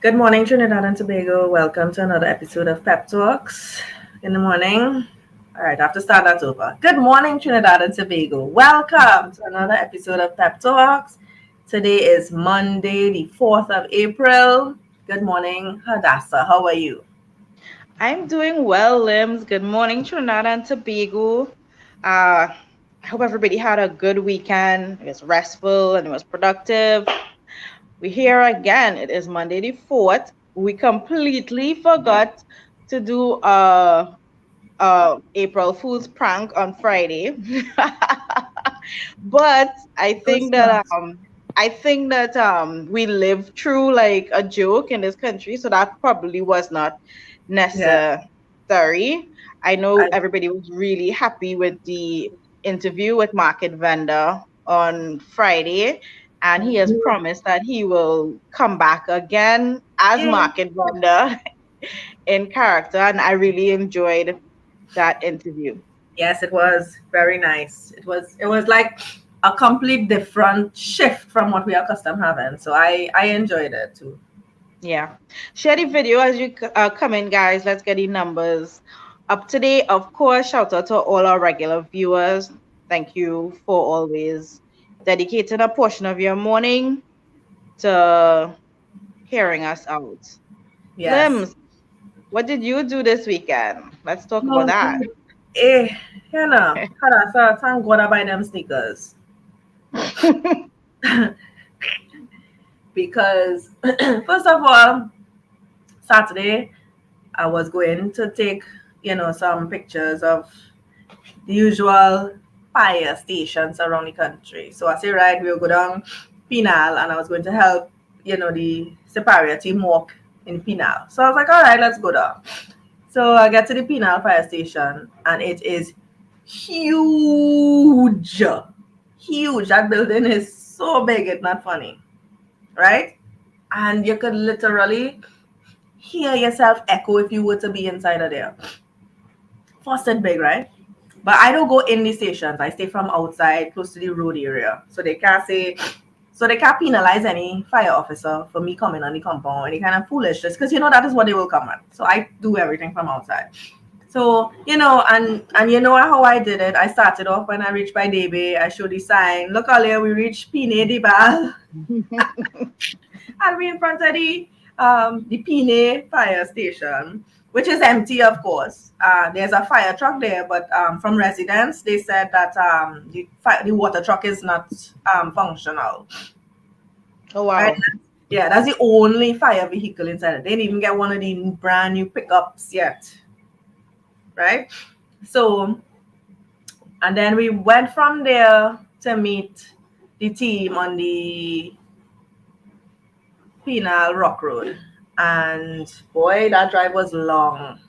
Good morning, Trinidad and Tobago. Welcome to another episode of Pep Talks in the morning. All right, I have to start that over. Good morning, Trinidad and Tobago. Welcome to another episode of Pep Talks. Today is Monday, the 4th of April. Good morning, Hadassah. How are you? I'm doing well, Limbs. Good morning, Trinidad and Tobago. I hope everybody had a good weekend. It was restful and it was productive. We're here again. It is Monday the 4th. We completely forgot to do April Fool's prank on Friday. But I think that we lived through like a joke in this country, so that probably was not Yeah. necessary. I know I, everybody was really happy with the interview with Market Vendor on Friday, and he has promised that he will come back again as yeah. Market Vendor in character, and I really enjoyed that interview. Yes, it was very nice. It was like a complete different shift from what we are accustomed having. So I enjoyed it too. Yeah. Share the video as you come in, guys. Let's get the numbers up to date. Of course, shout out to all our regular viewers. Thank you for always dedicating a portion of your morning to hearing us out. Yes. Limbs, what did you do this weekend? Let's talk about No, that. eh, Hadassah, thank God I buy them sneakers. Because first of all, Saturday I was going to take, some pictures of the usual fire stations around the country. So I say, right, we'll go down Pinal and I was going to help, the Separia team walk in Pinal. So I was like, all right, let's go down. So I get to the Pinal fire station and it is huge. Huge. That building is so big, it's not funny. Right? And you could literally hear yourself echo if you were to be inside of there. Frosted big, right? But I don't go in the stations. I stay from outside, close to the road area. So they can't penalize any fire officer for me coming on the compound, any kind of foolishness, because that is what they will come at. So I do everything from outside. So, and you know how I did it. I started off when I reached by Debe. I showed the sign. Look earlier, we reached Pine de Bal. And we in front of the Pine fire station, which is empty, of course. There's a fire truck there, but from residents, they said that the water truck is not functional. Oh, Right? wow. Yeah, that's the only fire vehicle inside. They didn't even get one of the brand new pickups yet. Right? So, and then we went from there to meet the team on the Penal Rock Road. And boy, that drive was long.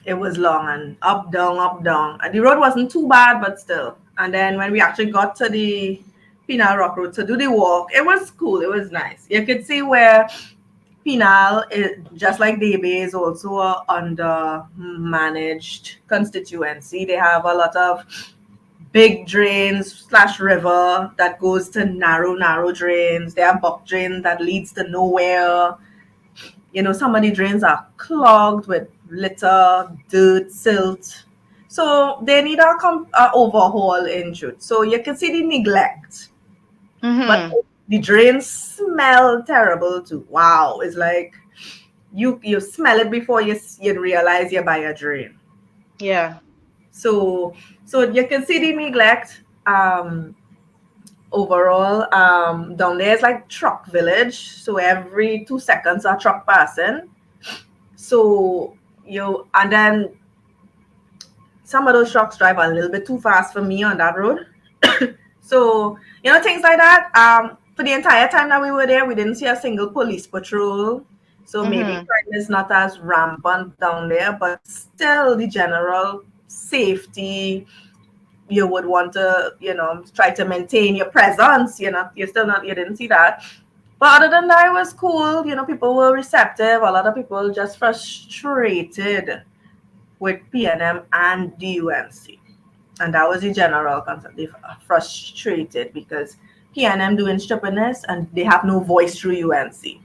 It was long and up, down, up, down. And the road wasn't too bad, but still. And then when we actually got to the Penal Rock Road to do the walk, it was cool. It was nice. You could see where Penal, just like Debe, is also a under managed constituency. They have a lot of big drains slash river that goes to narrow drains. There are buck drains that leads to nowhere. Some of the drains are clogged with litter, dirt, silt. So they need a overhaul in truth. So you can see the neglect, but Mm-hmm. the drains smell terrible too. Wow, it's like you smell it before you realize you're by a drain. Yeah. So you can see the neglect. Overall, down there is like truck village. So every 2 seconds a truck passing. So and then some of those trucks drive a little bit too fast for me on that road. So things like that. For the entire time that we were there, we didn't see a single police patrol. So maybe Mm-hmm. crime is not as rampant down there, but still the general safety, you would want to, try to maintain your presence. You didn't see that. But other than that, it was cool. People were receptive. A lot of people just frustrated with PNM and the UNC. And that was the general concept. They frustrated because PNM doing stupidness and they have no voice through UNC.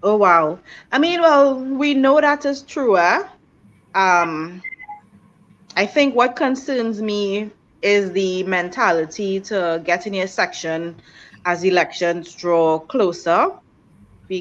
Oh wow. I mean, well, we know that is true, eh? Um, I think what concerns me is the mentality to get in your section as elections draw closer,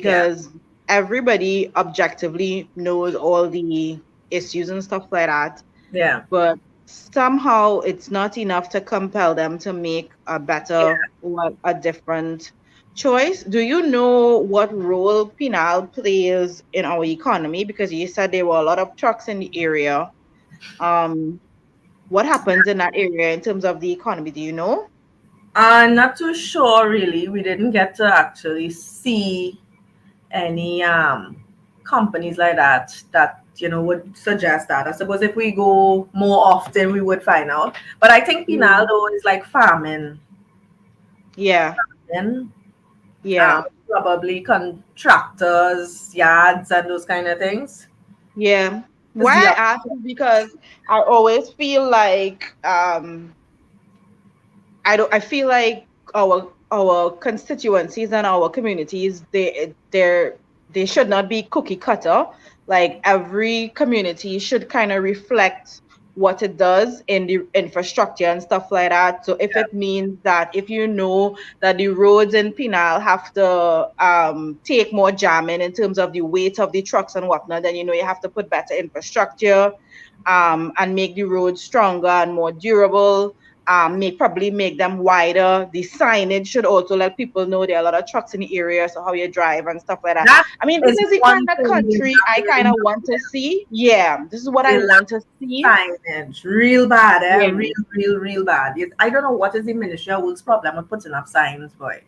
Yeah, because everybody objectively knows all the issues and stuff like that, yeah, but somehow it's not enough to compel them to make a better or a different choice. Do you know what role penal plays in our economy? Because you said there were a lot of trucks in the area. Um, what happens in that area in terms of the economy? Do you know? I'm not too sure really. We didn't get to actually see any companies like that would suggest that. I suppose if we go more often we would find out. But I think Yeah. Pinaldo is like farming, Yeah, then yeah, probably contractors, yards and those kind of things. yeah. Because Why the I ask is because I always feel like I feel like our constituencies and our communities, they should not be cookie cutter. Like every community should kind of reflect what it does in the infrastructure and stuff like that. So if it means that, if you know that the roads in Pinal have to take more jamming in terms of the weight of the trucks and whatnot, then you know you have to put better infrastructure, and make the roads stronger and more durable, probably make them wider. The signage should also let people know there are a lot of trucks in the area, so how you drive and stuff like that. that I mean, this is is the kind one of thing they country I kind have. of want to see. Yeah, this is what I They want lack to see. signage. Real bad, eh? Yeah, Real bad. I don't know what is the Ministry of Works problem with putting up signs, boy.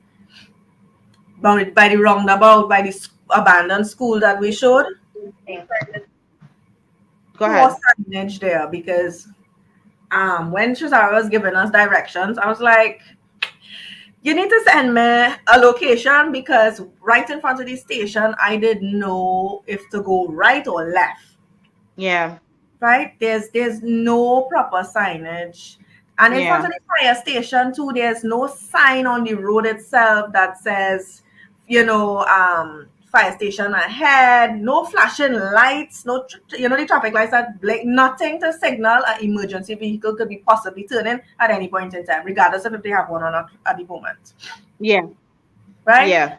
By the roundabout, by the abandoned school that we showed. go Poor ahead. signage there because when Shazara was giving us directions, I was like, you need to send me a location because right in front of the station, I didn't know if to go right or left. Yeah, Right? There's no proper signage. And in front yeah, of the fire station too, there's no sign on the road itself that says, fire station ahead, no flashing lights, no, the traffic lights that blink, nothing to signal an emergency vehicle could be possibly turning at any point in time, regardless of if they have one or not at the moment, yeah, right? yeah.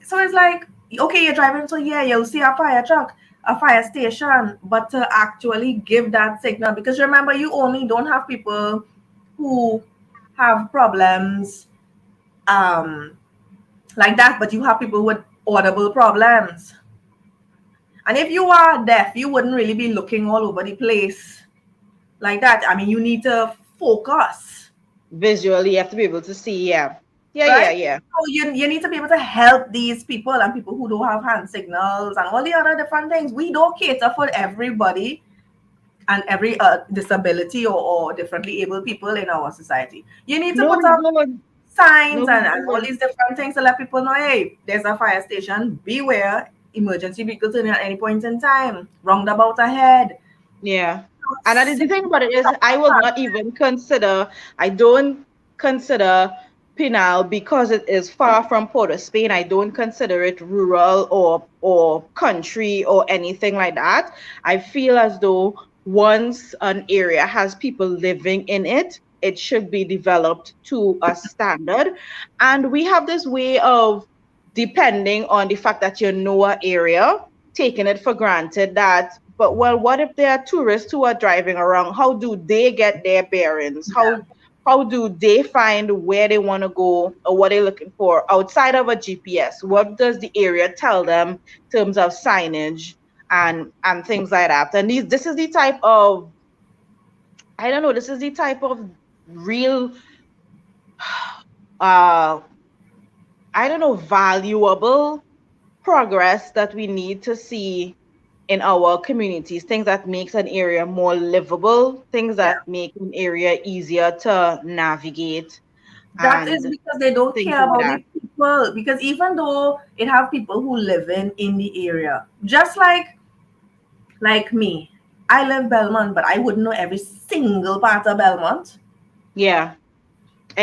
So it's like, okay, you're driving, so yeah, you'll see a fire truck, a fire station, but to actually give that signal, because remember, you only don't have people who have problems um, like that, but you have people with audible problems. And if you are deaf, you wouldn't really be looking all over the place like that. I mean, you need to focus. Visually, you have to be able to see. Yeah, yeah, yeah, Right? yeah. So you need to be able to help these people and people who don't have hand signals and all the other different things. We don't cater for everybody and every disability or differently able people in our society. You need to No, put we up don't. signs No, we and all don't. these different things to let people know, hey, there's a fire station, beware, emergency vehicles in at any point in time, roundabout ahead. Yeah. And the Simple thing about it is, I will stuff. not even consider, I don't consider Pinal, because it is far from Port of Spain. I don't consider it rural or country or anything like that. I feel as though once an area has people living in it, it should be developed to a standard. And we have this way of depending on the fact that you know an area, taking it for granted that, but well, what if there are tourists who are driving around? How do they get their bearings? How do they find where they want to go or what they're looking for outside of a GPS? What does the area tell them in terms of signage and things like that? And this is the type of, I don't know, this is the type of real uh I don't know, valuable progress that we need to see in our communities, things that makes an area more livable, things Yeah. that make an area easier to navigate That is and because they don't things care like about that. the people. Because even though it have people who live in the area, just like me, I live Belmont, but I wouldn't know every single part of Belmont. Yeah,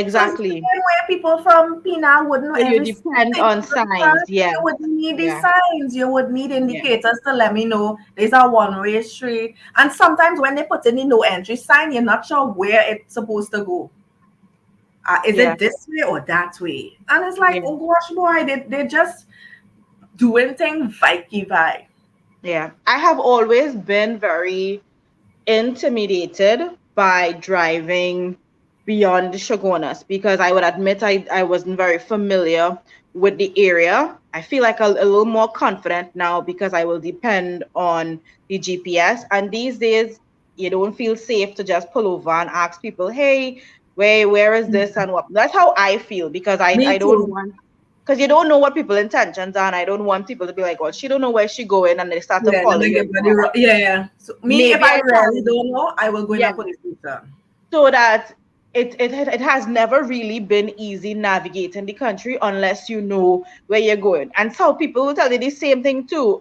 So it's the Exactly. same way people from Pina wouldn't know So you every depend thing on about the signs. car. Yeah. You would need these Yeah. signs. You would need Yeah. indicators to let me know there's a one-way street. And sometimes when they put in the no entry sign, you're not sure where it's supposed to go. Is Yeah. it this way or that way? And it's like, Yeah. oh gosh, boy, they just doing things Vikey vibe. Yeah. I have always been very intimidated by driving beyond Shogunas because I would admit I wasn't very familiar with the area. I feel like a little more confident now because I will depend on the GPS. And these days, you don't feel safe to just pull over and ask people, hey, where is this and what? That's how I feel because Me I don't too. want because you don't know what people's intentions are, and I don't want people to be like, well, she don't know where she going, and they start to Yeah, let follow me you give and you say, the yeah, yeah. So me, if maybe I I really can, don't know, I will go in a yeah, police station. so that it has never really been easy navigating the country unless you know where you're going. And so people will tell you the same thing too,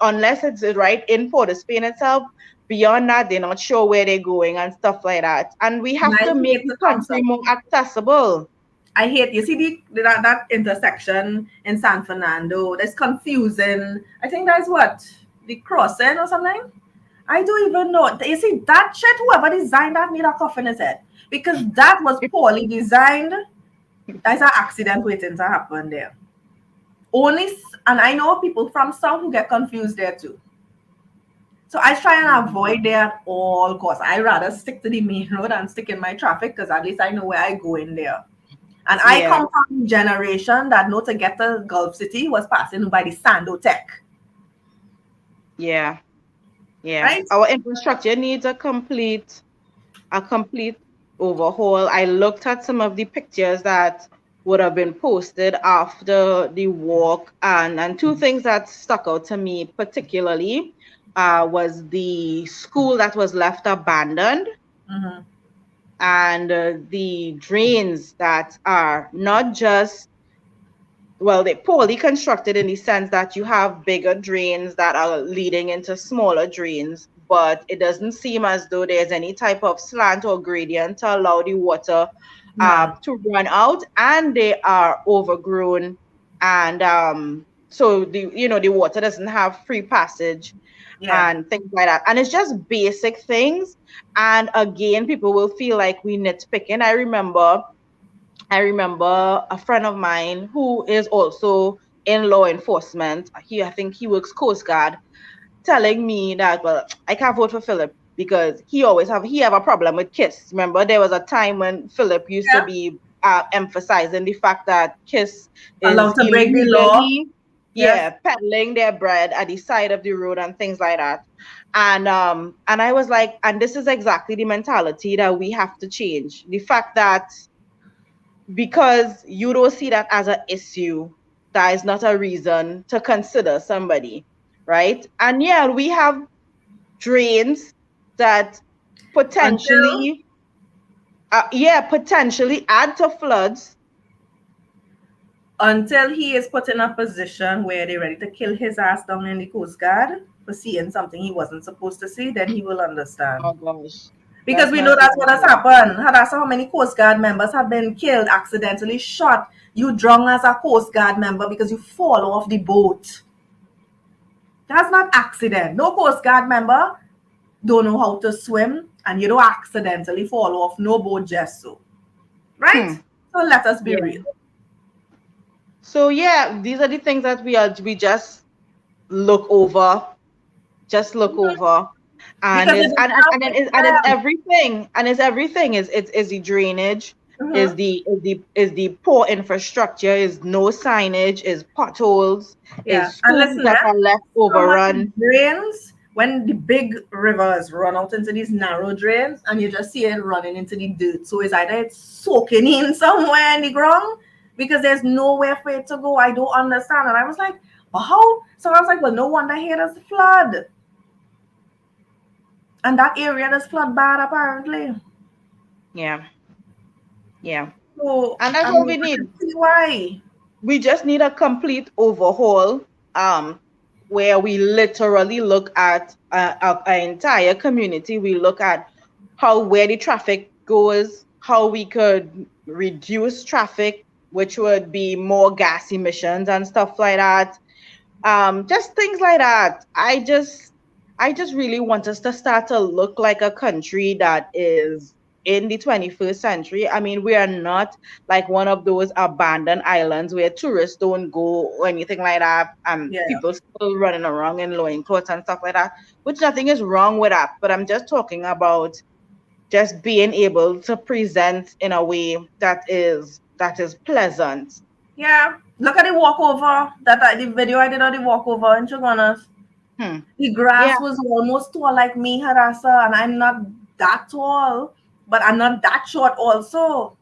unless it's right in Port of Spain itself. Beyond that, they're not sure where they're going and stuff like that. And we And have I to make hate the to come country more accessible. I hate you see that intersection in San Fernando. That's confusing. I think that's what the crossing or something. I don't even know. You see that shit. Whoever designed that need a cough in his head because that was poorly designed. There's an accident waiting to happen there. And I know people from South who get confused there too. So I try and avoid there at all costs. I rather stick to the main road and stick in my traffic because at least I know where I go in there. And I Yeah, come from a generation that know to get to Gulf City was passing by the Sandotech, yeah, yeah. right? Our infrastructure needs a complete overhaul. I looked at some of the pictures that would have been posted after the walk, and two things that stuck out to me particularly was the school that was left abandoned Mm-hmm. and the drains that are not just well, they're poorly constructed in the sense that you have bigger drains that are leading into smaller drains, but it doesn't seem as though there's any type of slant or gradient to allow the water No. to run out, and they are overgrown, and so the water doesn't have free passage Yeah. and things like that. And it's just basic things. And again, people will feel like we nitpicking. I remember a friend of mine who is also in law enforcement. I think he works Coast Guard, telling me that well, I can't vote for Philip because he have a problem with Kiss. Remember, there was a time when Philip used to Yeah. be emphasizing the fact that Kiss is Allowed to break the law. illegally, Yes. yeah, peddling their bread at the side of the road and things like that. And I was like, and this is exactly the mentality that we have to change. The fact that because you don't see that as an issue, that is not a reason to consider somebody, right? And yeah, we have drains that Until potentially, potentially add to floods. until he is put in a position where they're ready to kill his ass down in the Coast Guard for seeing something he wasn't supposed to see, then he will understand. Oh gosh, Because let's we not know that's even what has go. happened. That's how many Coast Guard members have been killed, accidentally shot. You drunk as a Coast Guard member because you fall off the boat. That's not accident. No Coast Guard member don't know how to swim and you don't accidentally fall off no boat just so. Right? Hmm. So let us be Yeah. real. So yeah, these are the things that we just look over, just look Mhm. over, and Because it is doesn't and then affect it's them. everything, and it's everything is the drainage, Mhm. is the poor infrastructure, is no signage, is potholes, Yeah. is And schools listen, that are left so much overrun. drains when the big rivers run out into these narrow drains and you just see it running into the dirt. So it's either it's soaking in somewhere in the ground because there's nowhere for it to go. I don't understand. And I was like, well, how? So I was like, well, no wonder here there's a flood. And that area does flood bad apparently. Yeah, yeah, So and that's I all mean we I can need. see why. We just need a complete overhaul, um where we literally look at an entire community. We look at how where the traffic goes, how we could reduce traffic, which would be more gas emissions and stuff like that. Just things like that. I just really want us to start to look like a country that is in the 21st century. I mean, we are not like one of those abandoned islands where tourists don't go or anything like that. Yeah. People still running around in loincloths and stuff like that, which nothing is wrong with that. But I'm just talking about just being able to present in a way that is pleasant. Yeah. Look at the walkover the video I did of the walkover in Chagonas. Hmm. The Yeah. grass was almost tall like me, Hadassah, and I'm not that tall, but I'm not that short also.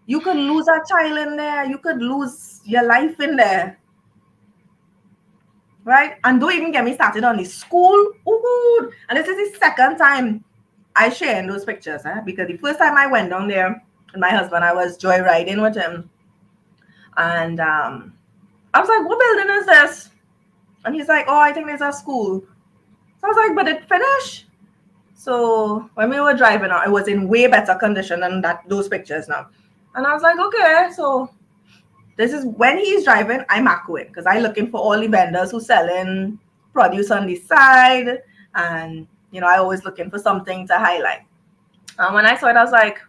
You could lose a child in there. You could lose your life in there, right? And don't even get me started on the school. Ooh, and this is the second time I share in those pictures, because the first time I went down there with my husband, I was joyriding with him, and I was like, "What building is this?" And he's like, "Oh, I think there's a school." So I was like, "But it finished." So when we were driving out, it was in way better condition than those pictures now. And I was like, okay, so this is when he's driving, I'm accurate because I'm looking for all the vendors who selling produce on the side, and I always looking for something to highlight. And when I saw it, I was like,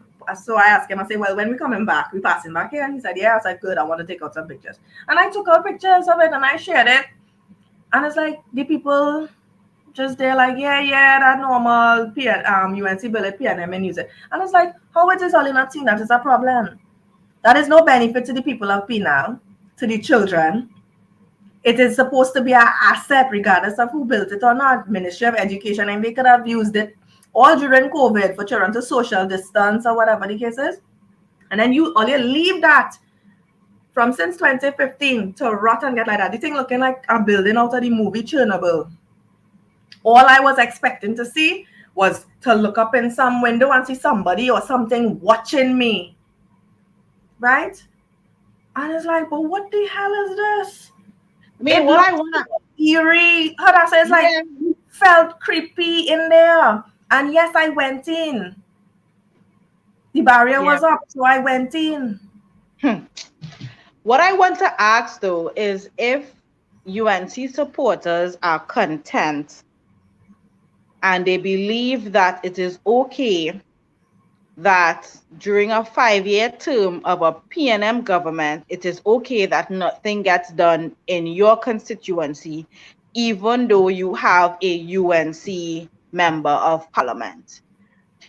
so I asked him, I said, well, when we coming back, we passing back here? And he said, yeah. I was like, good, I want to take out some pictures. And I took out pictures of it and I shared it. And it's like the people just they're like, yeah, yeah, that normal UNC billet PNM and use it. And it's like, how it is all in not seeing that is a problem. That is no benefit to the people of Penal, to the children. It is supposed to be an asset regardless of who built it or not. Ministry of Education, and they could have used it all during COVID for children to social distance or whatever the case is. And then you leave that from since 2015 to rot and get like that. The thing looking like a building out of the movie Chernobyl. All I was expecting to see was to look up in some window and see somebody or something watching me, right? And it's like, but what the hell is this? I mean, It what I looks want, so eerie. How that says like yeah. felt creepy in there. And yes, I went in. The barrier Yeah. was up, so I went in. Hmm. What I want to ask though is if UNC supporters are content and they believe that it is okay that during a 5-year term of a PNM government, it is okay that nothing gets done in your constituency, even though you have a UNC member of parliament.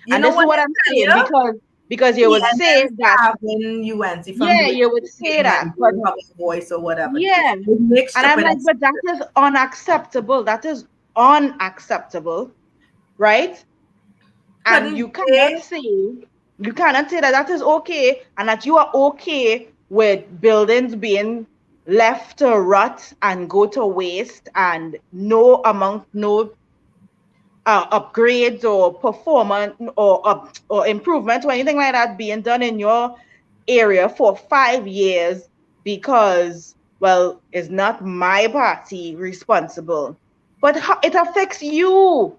You And know this is what what I'm they tell saying you? because you would say PNMs that, having UNC from yeah, doing you would say anything that, and but don't have a voice or whatever the case. yeah. They make And I'm stupid like, but that excuses. is unacceptable. That is unacceptable, right? And Couldn't they? you cannot say that that is okay and that you are okay with buildings being left to rot and go to waste and no upgrades or performance or improvement or anything like that being done in your area for 5 years because, well, it's not my party responsible, but it affects you.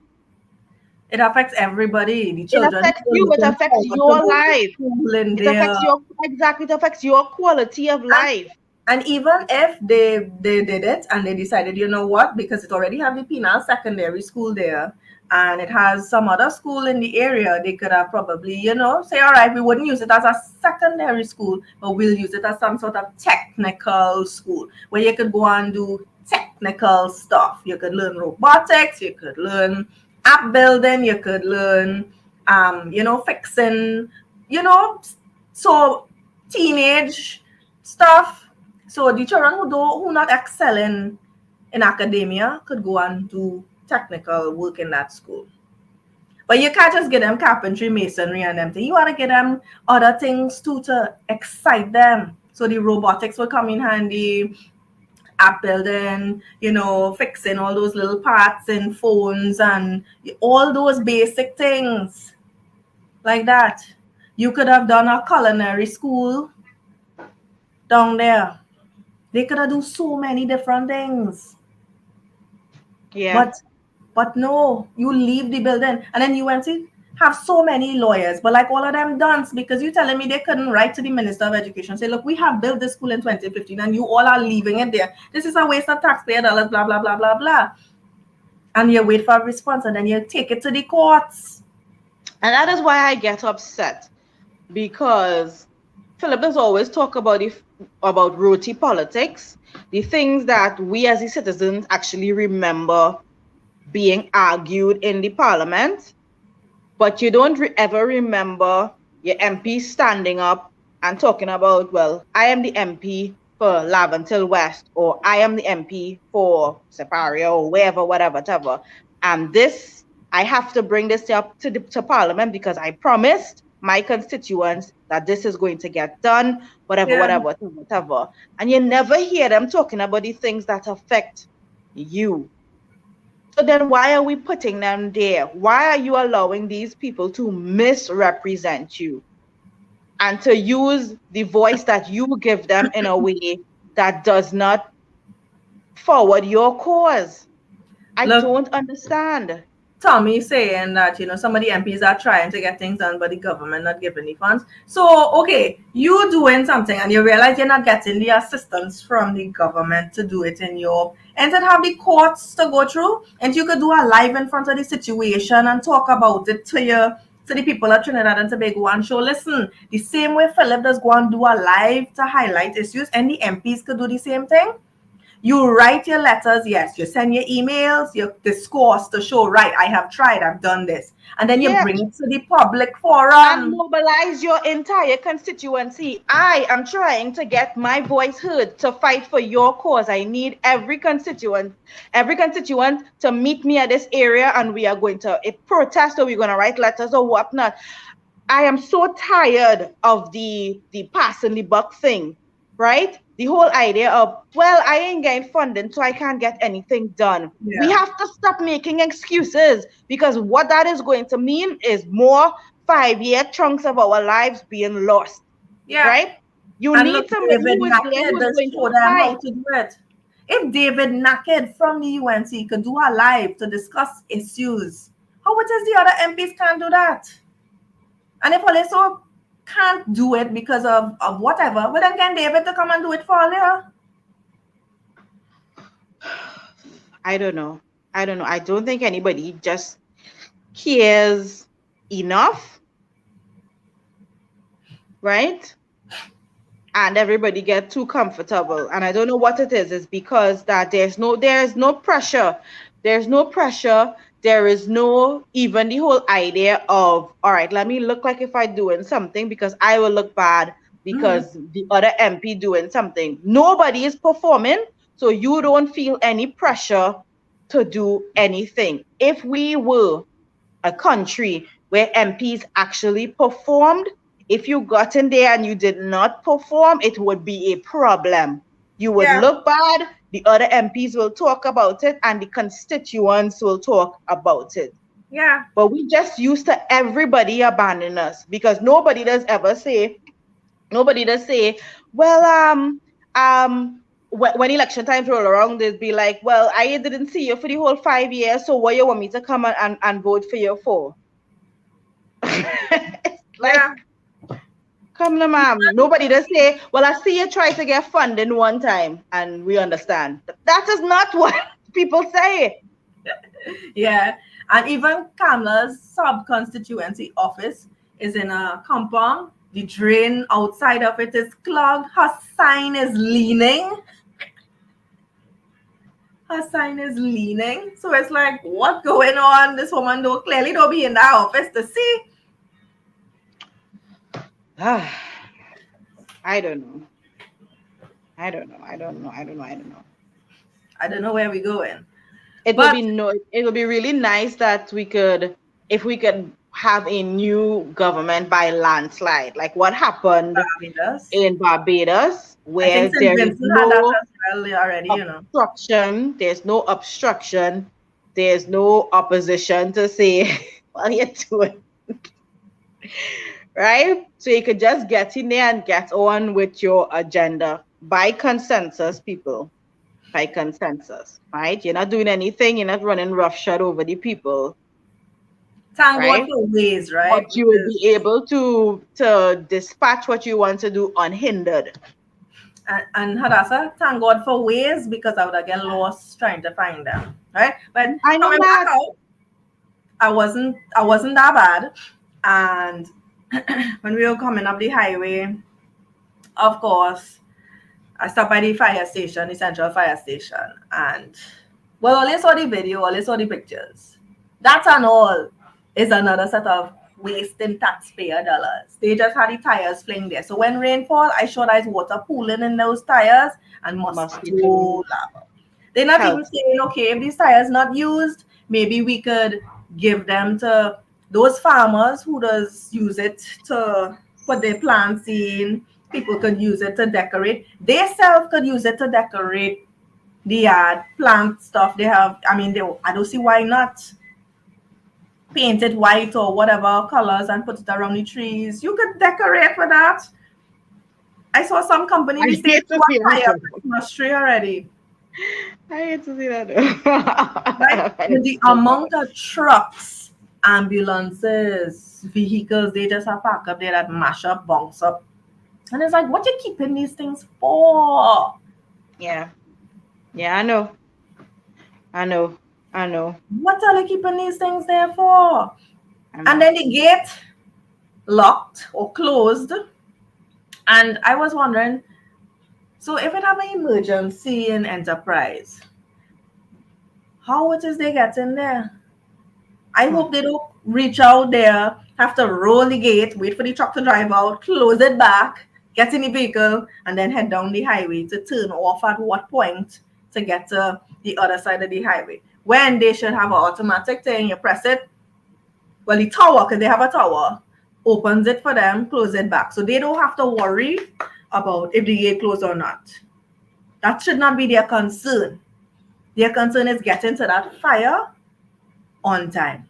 It affects everybody. The It children affects who are you. It looking affects forward to your going to life. school in It there. affects your exactly. It affects your quality of And, life. and even if they did it and they decided, you know what, because it already have the penal secondary school there and it has some other school in the area, they could have probably, say, all right, we wouldn't use it as a secondary school, but we'll use it as some sort of technical school where you could go and do technical stuff. You could learn robotics, you could learn app building, you could learn fixing, you know, so teenage stuff. So the children who not excelling in academia could go and do technical work in that school. But you can't just get them carpentry, masonry, and them things. You want to get them other things too to excite them. So the robotics will come in handy, app building, fixing all those little parts in phones and all those basic things like that. You could have done a culinary school down there. They could have do so many different things. Yeah. But no, you leave the building and then UNC. have so many lawyers, but like all of them dunce, because you telling me they couldn't write to the Minister of Education, say, look, we have built this school in 2015 and you all are leaving it there. This is a waste of taxpayer dollars, blah, blah, blah, blah, blah. And you wait for a response and then you take it to the courts. And that is why I get upset, because Philip does always talk about about roti politics, the things that we as the citizens actually remember being argued in the parliament, but you don't ever remember your MP standing up and talking about, well, I am the MP for Laventil West, or I am the MP for Separio, or wherever, whatever. And this, I have to bring this up to Parliament because I promised my constituents that this is going to get done, Yeah. whatever. And you never hear them talking about the things that affect you. So then why are we putting them there? Why are you allowing these people to misrepresent you and to use the voice that you give them in a way that does not forward your cause? I Look, don't understand. Tommy saying that some of the MPs are trying to get things done, but the government not giving the funds. So okay, you doing something and you realize you're not getting the assistance from the government to do it in your, and to have the courts to go through, and you could do a live in front of the situation and talk about it to the people of Trinidad and Tobago and show, listen, the same way Philip does go and do a live to highlight issues, and the MPs could do the same thing. You write your letters, yes, you send your emails, your discourse to show, right, I have tried, I've done this. And then you Yeah, bring it to the public and forum. mobilize your entire constituency. I am trying to get my voice heard to fight for your cause. I need every constituent to meet me at this area, and we are going to protest, or we're going to write letters or whatnot. I am so tired of the passing the buck thing, right? The whole idea of, well, I ain't getting funding, so I can't get anything done. We Yeah. have to stop making excuses, because what that is going to mean is more 5-year chunks of our lives being lost, Yeah. right? You And look, need somebody David who is there Naked who is does going show to them how fight. to do it. If David Naked from the UNC could do a live to discuss issues, how it is the other MPs can't do that? And if Oleso can't do it because of whatever, well then can David to come and do it for Ole? I don't know. I don't think anybody just cares enough, right? And everybody get too comfortable, and I don't know what it is. It's because that there is no pressure, there is no, even the whole idea of, all right, let me look like if I doing something, because I will look bad Mm-hmm. because the other MP doing something. Nobody is performing, so you don't feel any pressure to do anything. If we were a country where MPs actually performed, if you got in there and you did not perform, it would be a problem. You would Yeah. look bad, the other MPs will talk about it, and the constituents will talk about it. Yeah. But we just used to everybody abandoning us, because nobody does say, well, when election times roll around, they'd be like, well, I didn't see you for the whole 5 years, so what you want me to come and vote for you for? It's like, Yeah. come on, ma'am. Nobody does say, well, I see you try to get funding one time, and we understand. That is not what people say. Yeah. And even Kamla's sub constituency office is in a compound. The drain outside of it is clogged. Her sign is leaning. Her sign is leaning. So it's like, what going on? This woman don't be in that office to see. I don't know. I don't know. I don't know where we're going. It will But be no. It will be really nice that if we could have a new government by landslide, like what happened Barbados. in Barbados, I think where St. there is Vincent had that no as well already. obstruction, there's no opposition to say, what are you doing, right? So you could just get in there and get on with your agenda by consensus, people. By consensus, right? You're not doing anything, you're not running roughshod over the people. Thank God right? for ways, But right? you will Because be able to dispatch what you want to do unhindered. and Hadassah, thank God for ways because I would have get lost trying to find them, right? But I know coming back that. out, I wasn't that bad, and when we were coming up the highway, of course, I stopped by the fire station, the central fire station, and well, only saw the video, only saw the pictures. That and all is another set of wasting taxpayer dollars. They just had the tires fling there. So when rainfall, I sure there's water pooling in those tires and mosquito Mosquitoes, larvae. They're not even health. saying, okay, if these tires not used, maybe we could give them to those farmers who does use it to put their plants in. People could use it to decorate. They self could use it to decorate the yard, plant stuff. They have, I mean, I don't see why not paint it white or whatever colors and put it around the trees. You could decorate with that. I saw some company in I the States hate do to see a that entire though. Christmas tree already. I hate to see that Right? though. With It's the so amount bad. of trucks, ambulances, vehicles, they just have parked up there that mash up, bounce up. And it's like, what you keeping these things for? Yeah. Yeah, I know. I know. I know. What are they keeping these things there for? I And know. then the gate locked or closed. And I was wondering, so if it have an emergency in enterprise, how it is they get in there? I Hmm. hope they don't reach out there, have to roll the gate, wait for the truck to drive out, close it back, get in the vehicle, and then head down the highway to turn off at what point to get to the other side of the highway. When they should have an automatic thing, you press it. Well, the tower, because they have a tower, opens it for them, close it back. So they don't have to worry about if the gate closed or not. That should not be their concern. Their concern is getting to that fire on time,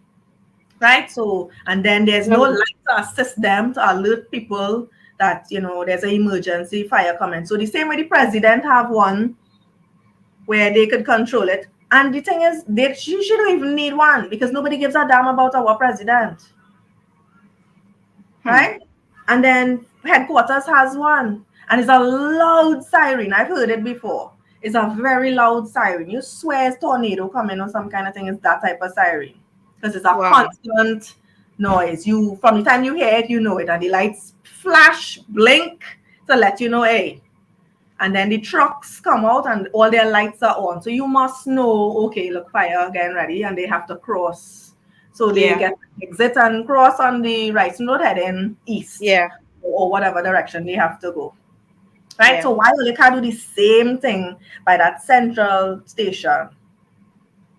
right? So, and then there's no Well, light to assist them to alert people that there's an emergency fire coming. So the same way the president have one where they could control it. And the thing is, you shouldn't even need one because nobody gives a damn about our president, hmm. right? And then headquarters has one, and it's a loud siren. I've heard it before. It's a very loud siren. You swear it's tornado coming or some kind of thing. It's that type of siren because it's a Wow. constant noise. You from the time you hear it, you know it, and the lights flash, blink to let you know, hey. And then the trucks come out and all their lights are on. So you must know, okay, look, fire again ready, and they have to cross. So they Yeah. get exit and cross on the right road heading east Yeah. or whatever direction they have to go. Right? Yeah. So while they can do the same thing by that central station,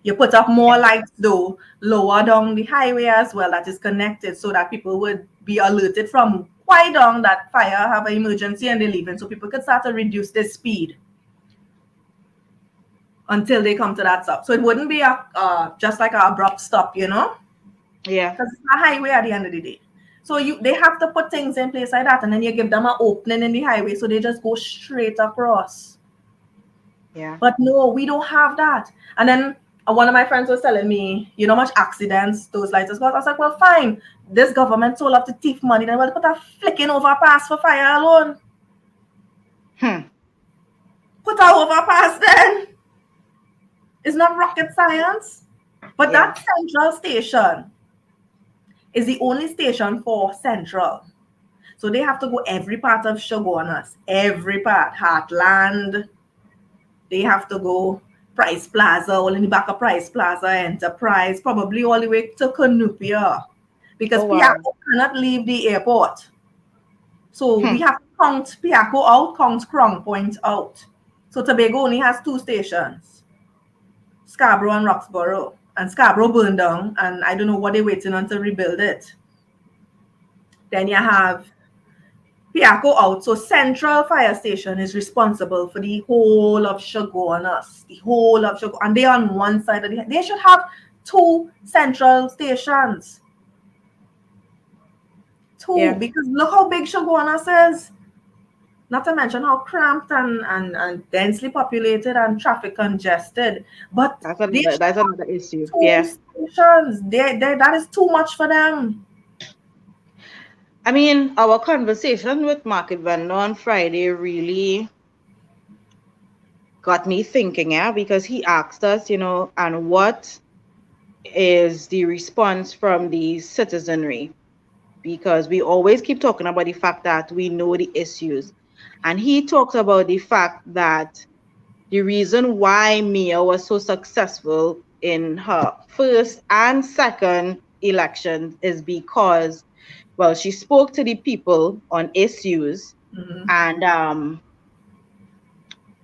you put up Yeah. more lights though, lower down the highway as well that is connected so that people would be alerted from quite down that fire have an emergency and they're leaving. So people could start to reduce their speed until they come to that stop. So it wouldn't be a just like an abrupt stop, Yeah. because it's a highway at the end of the day. So they have to put things in place like that, and then you give them an opening in the highway so they just go straight across. Yeah. But no, we don't have that. And then one of my friends was telling me, you know how much accidents those lights cause. I was like, well, fine. This government sold up to thief money. Then we'll put a flicking overpass for fire alone. Hmm. Put a overpass then. It's not rocket science. But Yeah. that central station is the only station for central. So they have to go every part of Shogunas, every part, Heartland. They have to go Price Plaza, all in the back of Price Plaza, Enterprise, probably all the way to Canupia. Because Oh wow. Piaco cannot leave the airport. So we Hmm. have to count Piaco out, count Crown Point out. So Tobago only has two stations, Scarborough and Roxborough. And Scarborough burned down, and I don't know what they're waiting on to rebuild it. Then you have Piaco out. So Central Fire Station is responsible for the whole of Shogunas, the whole of Shogun. And they're on one side of they should have two central stations. Two, Yeah. because look how big Shogunas is. Not to mention how cramped and densely populated and traffic congested. But they should That's another issue. have two Yeah. stations. That is too much for them. I mean, our conversation with Market Vendor on Friday really got me thinking, yeah, because he asked us, and what is the response from the citizenry? Because we always keep talking about the fact that we know the issues. And he talked about the fact that the reason why Mia was so successful in her first and second elections is because, well, she spoke to the people on issues, Mhm. and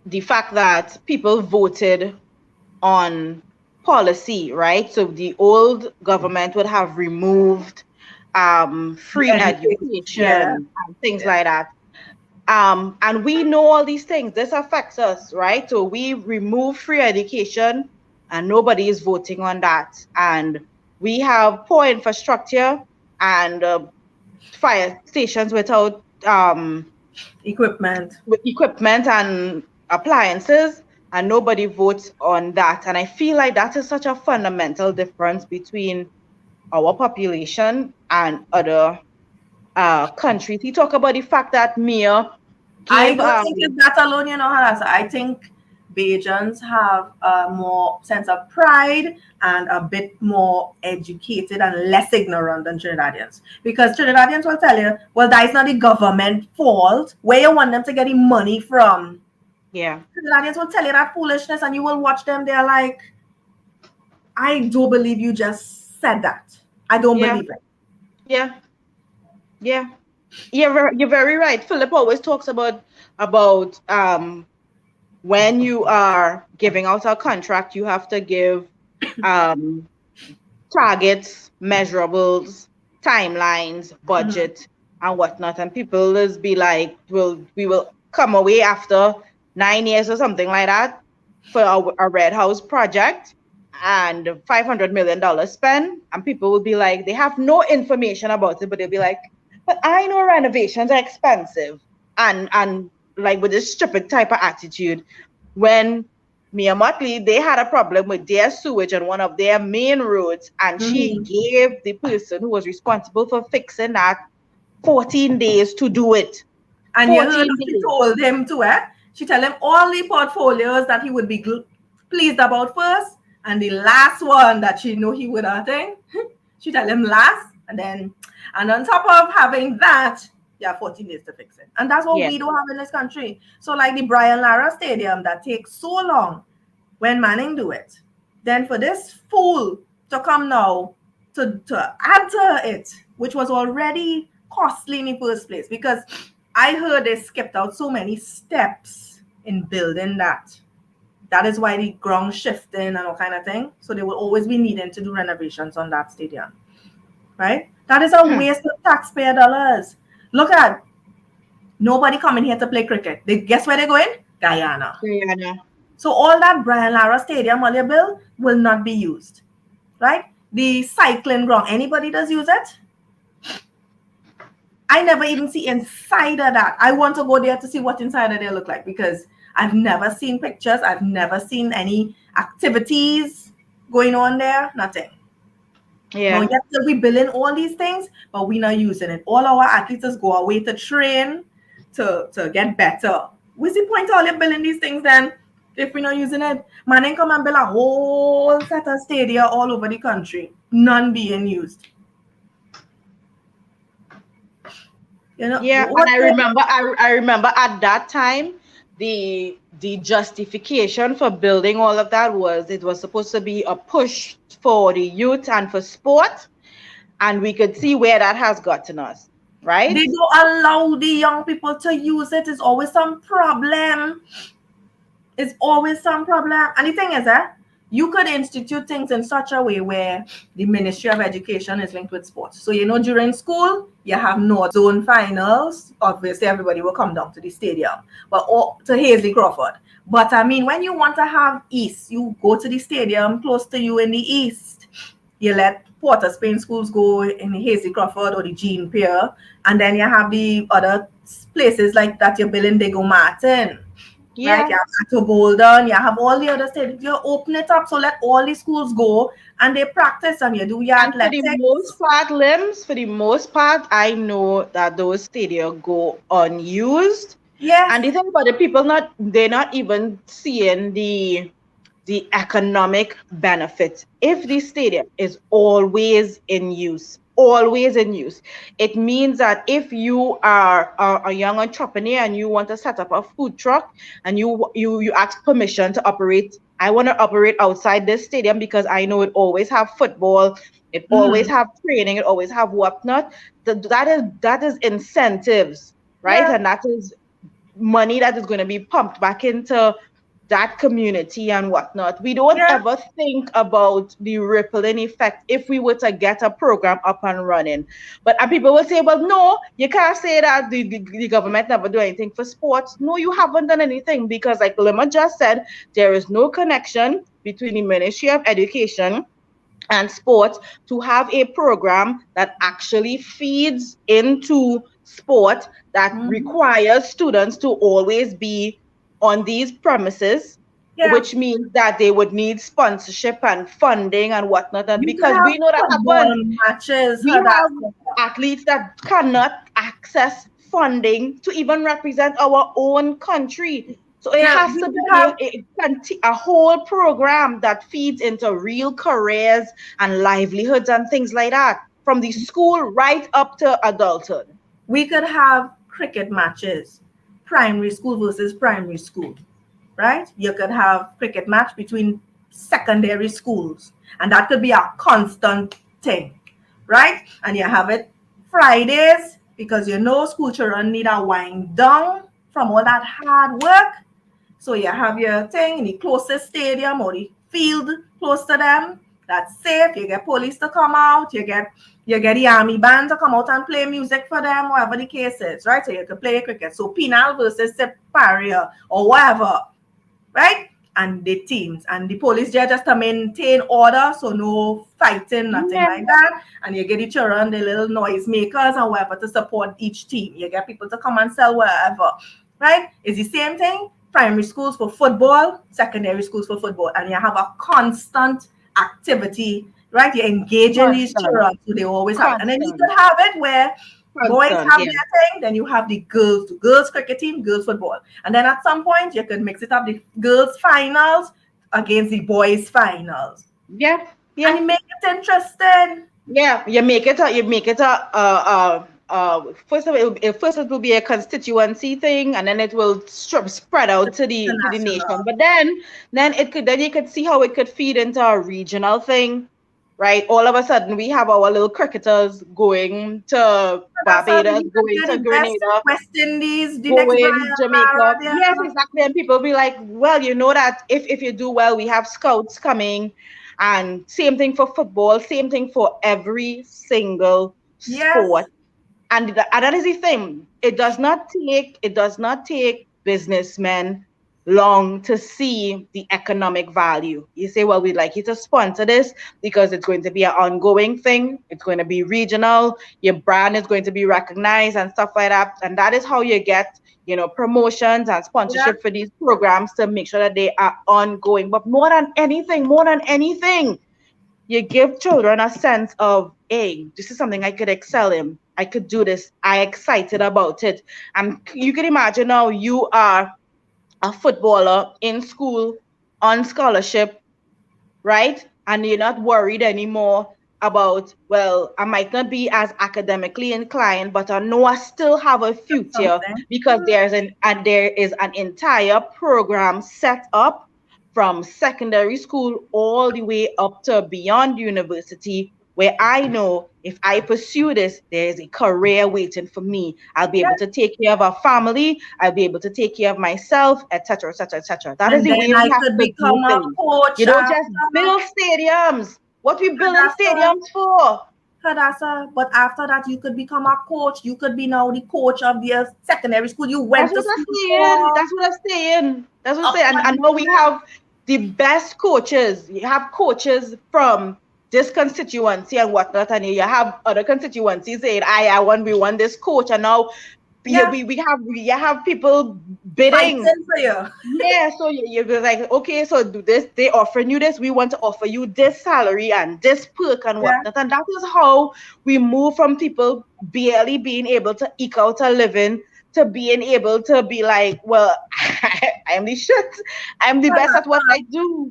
the fact that people voted on policy, right? So the old government would have removed The free education, yeah, education and things yeah. like that. And we know all these things. This affects us, right? So we remove free education, and nobody is voting on that. And we have poor infrastructure and fire stations without Equipment. with equipment and appliances, and nobody votes on that. And I feel like that is such a fundamental difference between our population and other countries. He talked about the fact that Mia I gave don't think it's that alone, Hadassah. I think Bajans have a more sense of pride and a bit more educated and less ignorant than Trinidadians. Because Trinidadians will tell you, well, that is not the government fault. Where you want them to get the money from? yeah, Trinidadians will tell you that foolishness, and you will watch them. They're like, I don't believe you just said that. I don't yeah, believe it. yeah, yeah. You're very right. Philip always talks about when you are giving out a contract, you have to give um targets, measurables, timelines, Mhm. budget, and whatnot. And people just be like, we will come away after 9 years or something like that for a Red House project and $500 million spent. And people will be like, they have no information about it, but they'll be like, but I know renovations are expensive. And like with this stupid type of attitude, when Mia Motley, they had a problem with their sewage on one of their main roads, and she Mhm. gave the person who was responsible for fixing that 14 days to do it. And you heard 14 what she days. told him to, eh? She tell him all the portfolios that he would be pleased about first, and the last one that she know he would have thing, she tell him last, and on top of having that, yeah, 14 days to fix it. And that's what Yeah, we don't have in this country. So like the Brian Lara Stadium that takes so long when Manning do it, then for this fool to come now to add to it, which was already costly in the first place, because I heard they skipped out so many steps in building that. That is why the ground shifting and all kind of thing. So they will always be needing to do renovations on that stadium, right? That is a hmm. waste of taxpayer dollars. Look at nobody coming here to play cricket. They guess where they're going? Guyana. Guyana. So all that Brian Lara Stadium on your bill will not be used, right? The cycling ground, anybody does use it? I never even see inside of that. I want to go there to see what inside of there look like, because I've never seen pictures. I've never seen any activities going on there. Nothing. Now, Yeah, yes, we billing all these things, but we're not using it. All our athletes just go away to train to get better. What's the point of all you billing these things then if we're not using it? Man, then come and build a whole set of stadia all over the country, none being used. You know yeah. And what? I remember at that time, the justification for building all of that was it was supposed to be a push for the youth and for sport, and we could see where that has gotten us, They right? don't allow the young people to use it. It's always some problem. It's always some problem. And the thing is that you could institute things in such a way where the Ministry of Education is linked with sports. So during school, you have North Zone finals. Obviously, everybody will come down to the stadium, but or to Hazley Crawford. But I mean, when you want to have East, you go to the stadium close to you in the East. You let Port of Spain schools go in the Hasty Crawford or the Jean Pier, and then you have the other places like that. You're building Diego Martin, right? Yeah. You have Atto Bolden, you have all the other states. You open it up, so let all the schools go and they practice and you do your And for the most athletics. part, limbs, for the most part, I know that those stadia go unused. Yes. And the thing about the people not they're not even seeing the economic benefit. If the stadium is always in use, it means that if you are a young entrepreneur and you want to set up a food truck and you ask permission to operate, I want to operate outside this stadium because I know it always have football, it always Mm. have training, it always have whatnot. That is incentives, right? Yeah. And that is money that is going to be pumped back into that community and whatnot. We don't Yeah. ever think about the rippling effect if we were to get a program up and running. But and people will say, well, no, you can't say that the government never do anything for sports. No, you haven't done anything because, like Lima just said, there is no connection between the Ministry of Education and sports to have a program that actually feeds into sport that Hmm. requires students to always be on these premises, Yeah. which means that they would need sponsorship and funding and whatnot. And You could because have we know that football happens, matches, we have Hadassah. athletes that cannot access funding to even represent our own country. So it Yeah, has we to could be have. a whole program that feeds into real careers and livelihoods and things like that from the school right up to adulthood. We could have cricket matches, primary school versus primary school, right? You could have cricket match between secondary schools, and that could be a constant thing, right? And you have it Fridays because you know school children need a wind down from all that hard work. So you have your thing in the closest stadium or the field close to them. That's safe. You get police to come out. You get the army band to come out and play music for them, whatever the case is, right? So you can play cricket. So penal versus Separia or whatever, right? And the teams and the police there just to maintain order, so no fighting, nothing Yeah, like that. And you get the children, the little noise makers and whatever to support each team. You get people to come and sell wherever, right? It's the same thing. Primary schools for football, secondary schools for football, and you have a constant activity, right? You're engaging these constant, children, so they always have it. And then you constant, could have it where boys constant. have Yeah. their thing, then you have the girls cricket team, girls football. And then at some point you could mix it up, the girls finals against the boys finals. Yeah. And Yeah. you make it interesting. Yeah, first of all, first it will be a constituency thing, and then it will spread out to the nation. International. But then you could see how it could feed into a regional thing, right? All of a sudden, we have our little cricketers going to So that's how Barbados, you could going get to the best Grenada, West Indies, the next going Brian Jamaica. Lara there. Yes, exactly. And people be like, well, you know that if you do well, we have scouts coming. And same thing for football, same thing for every single sport. Yes. And that is the thing. It does not take businessmen long to see the economic value. You say, well, we'd like you to sponsor this because it's going to be an ongoing thing. It's going to be regional. Your brand is going to be recognized and stuff like that. And that is how you get, promotions and Yeah. sponsorship for these programs to make sure that they are ongoing. But more than anything, you give children a sense of, hey, this is something I could excel in. I could do this. I excited about it. And you can imagine now you are a footballer in school on scholarship, right? And you're not worried anymore about, well, I might not be as academically inclined, but I know I still have a future Something. because there is an entire program set up from secondary school all the way up to beyond university where I know if I pursue this, there is a career waiting for me. I'll be able Yeah. to take care of a family. I'll be able to take care of myself, etc., etc., etc. That is And the then way we I have could to do become a things. You coach don't just after. build stadiums. What we building Hadassah. stadiums for? Hadassah. But after that, you could become a coach. You could be now the coach of the secondary school you That's went to what I'm school saying. for. That's what I'm saying. That's what I'm saying. And Upward I know we movement. have the best coaches. You have coaches from this constituency and whatnot, and you have other constituencies saying, we want this coach, and now Yeah, we have people bidding. fighting for you. Yeah, so you're like, okay, so do this, they offering you this, we want to offer you this salary and this perk and Yeah, whatnot. And that is how we move from people barely being able to eke out a living to being able to be like, well, I'm the shit. I'm the best at what I do.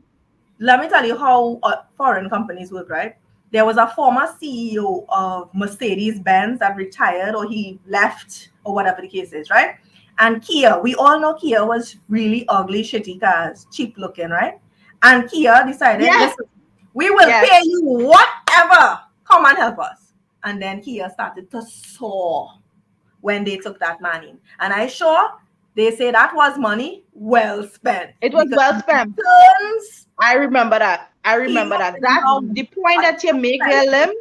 let me tell you how foreign companies work, right? There was a former CEO of Mercedes Benz that retired or he left or whatever the case is, right? And Kia, we all know Kia was really ugly, shitty cars, cheap looking, right? And Kia decided, Yes, listen, we will yes. pay you whatever. Come and help us. And then Kia started to soar when they took that money. And I sure they say that was money well spent It was because well the spent. returns I remember that. I came remember up that. in That how the point much that you make there, Lim,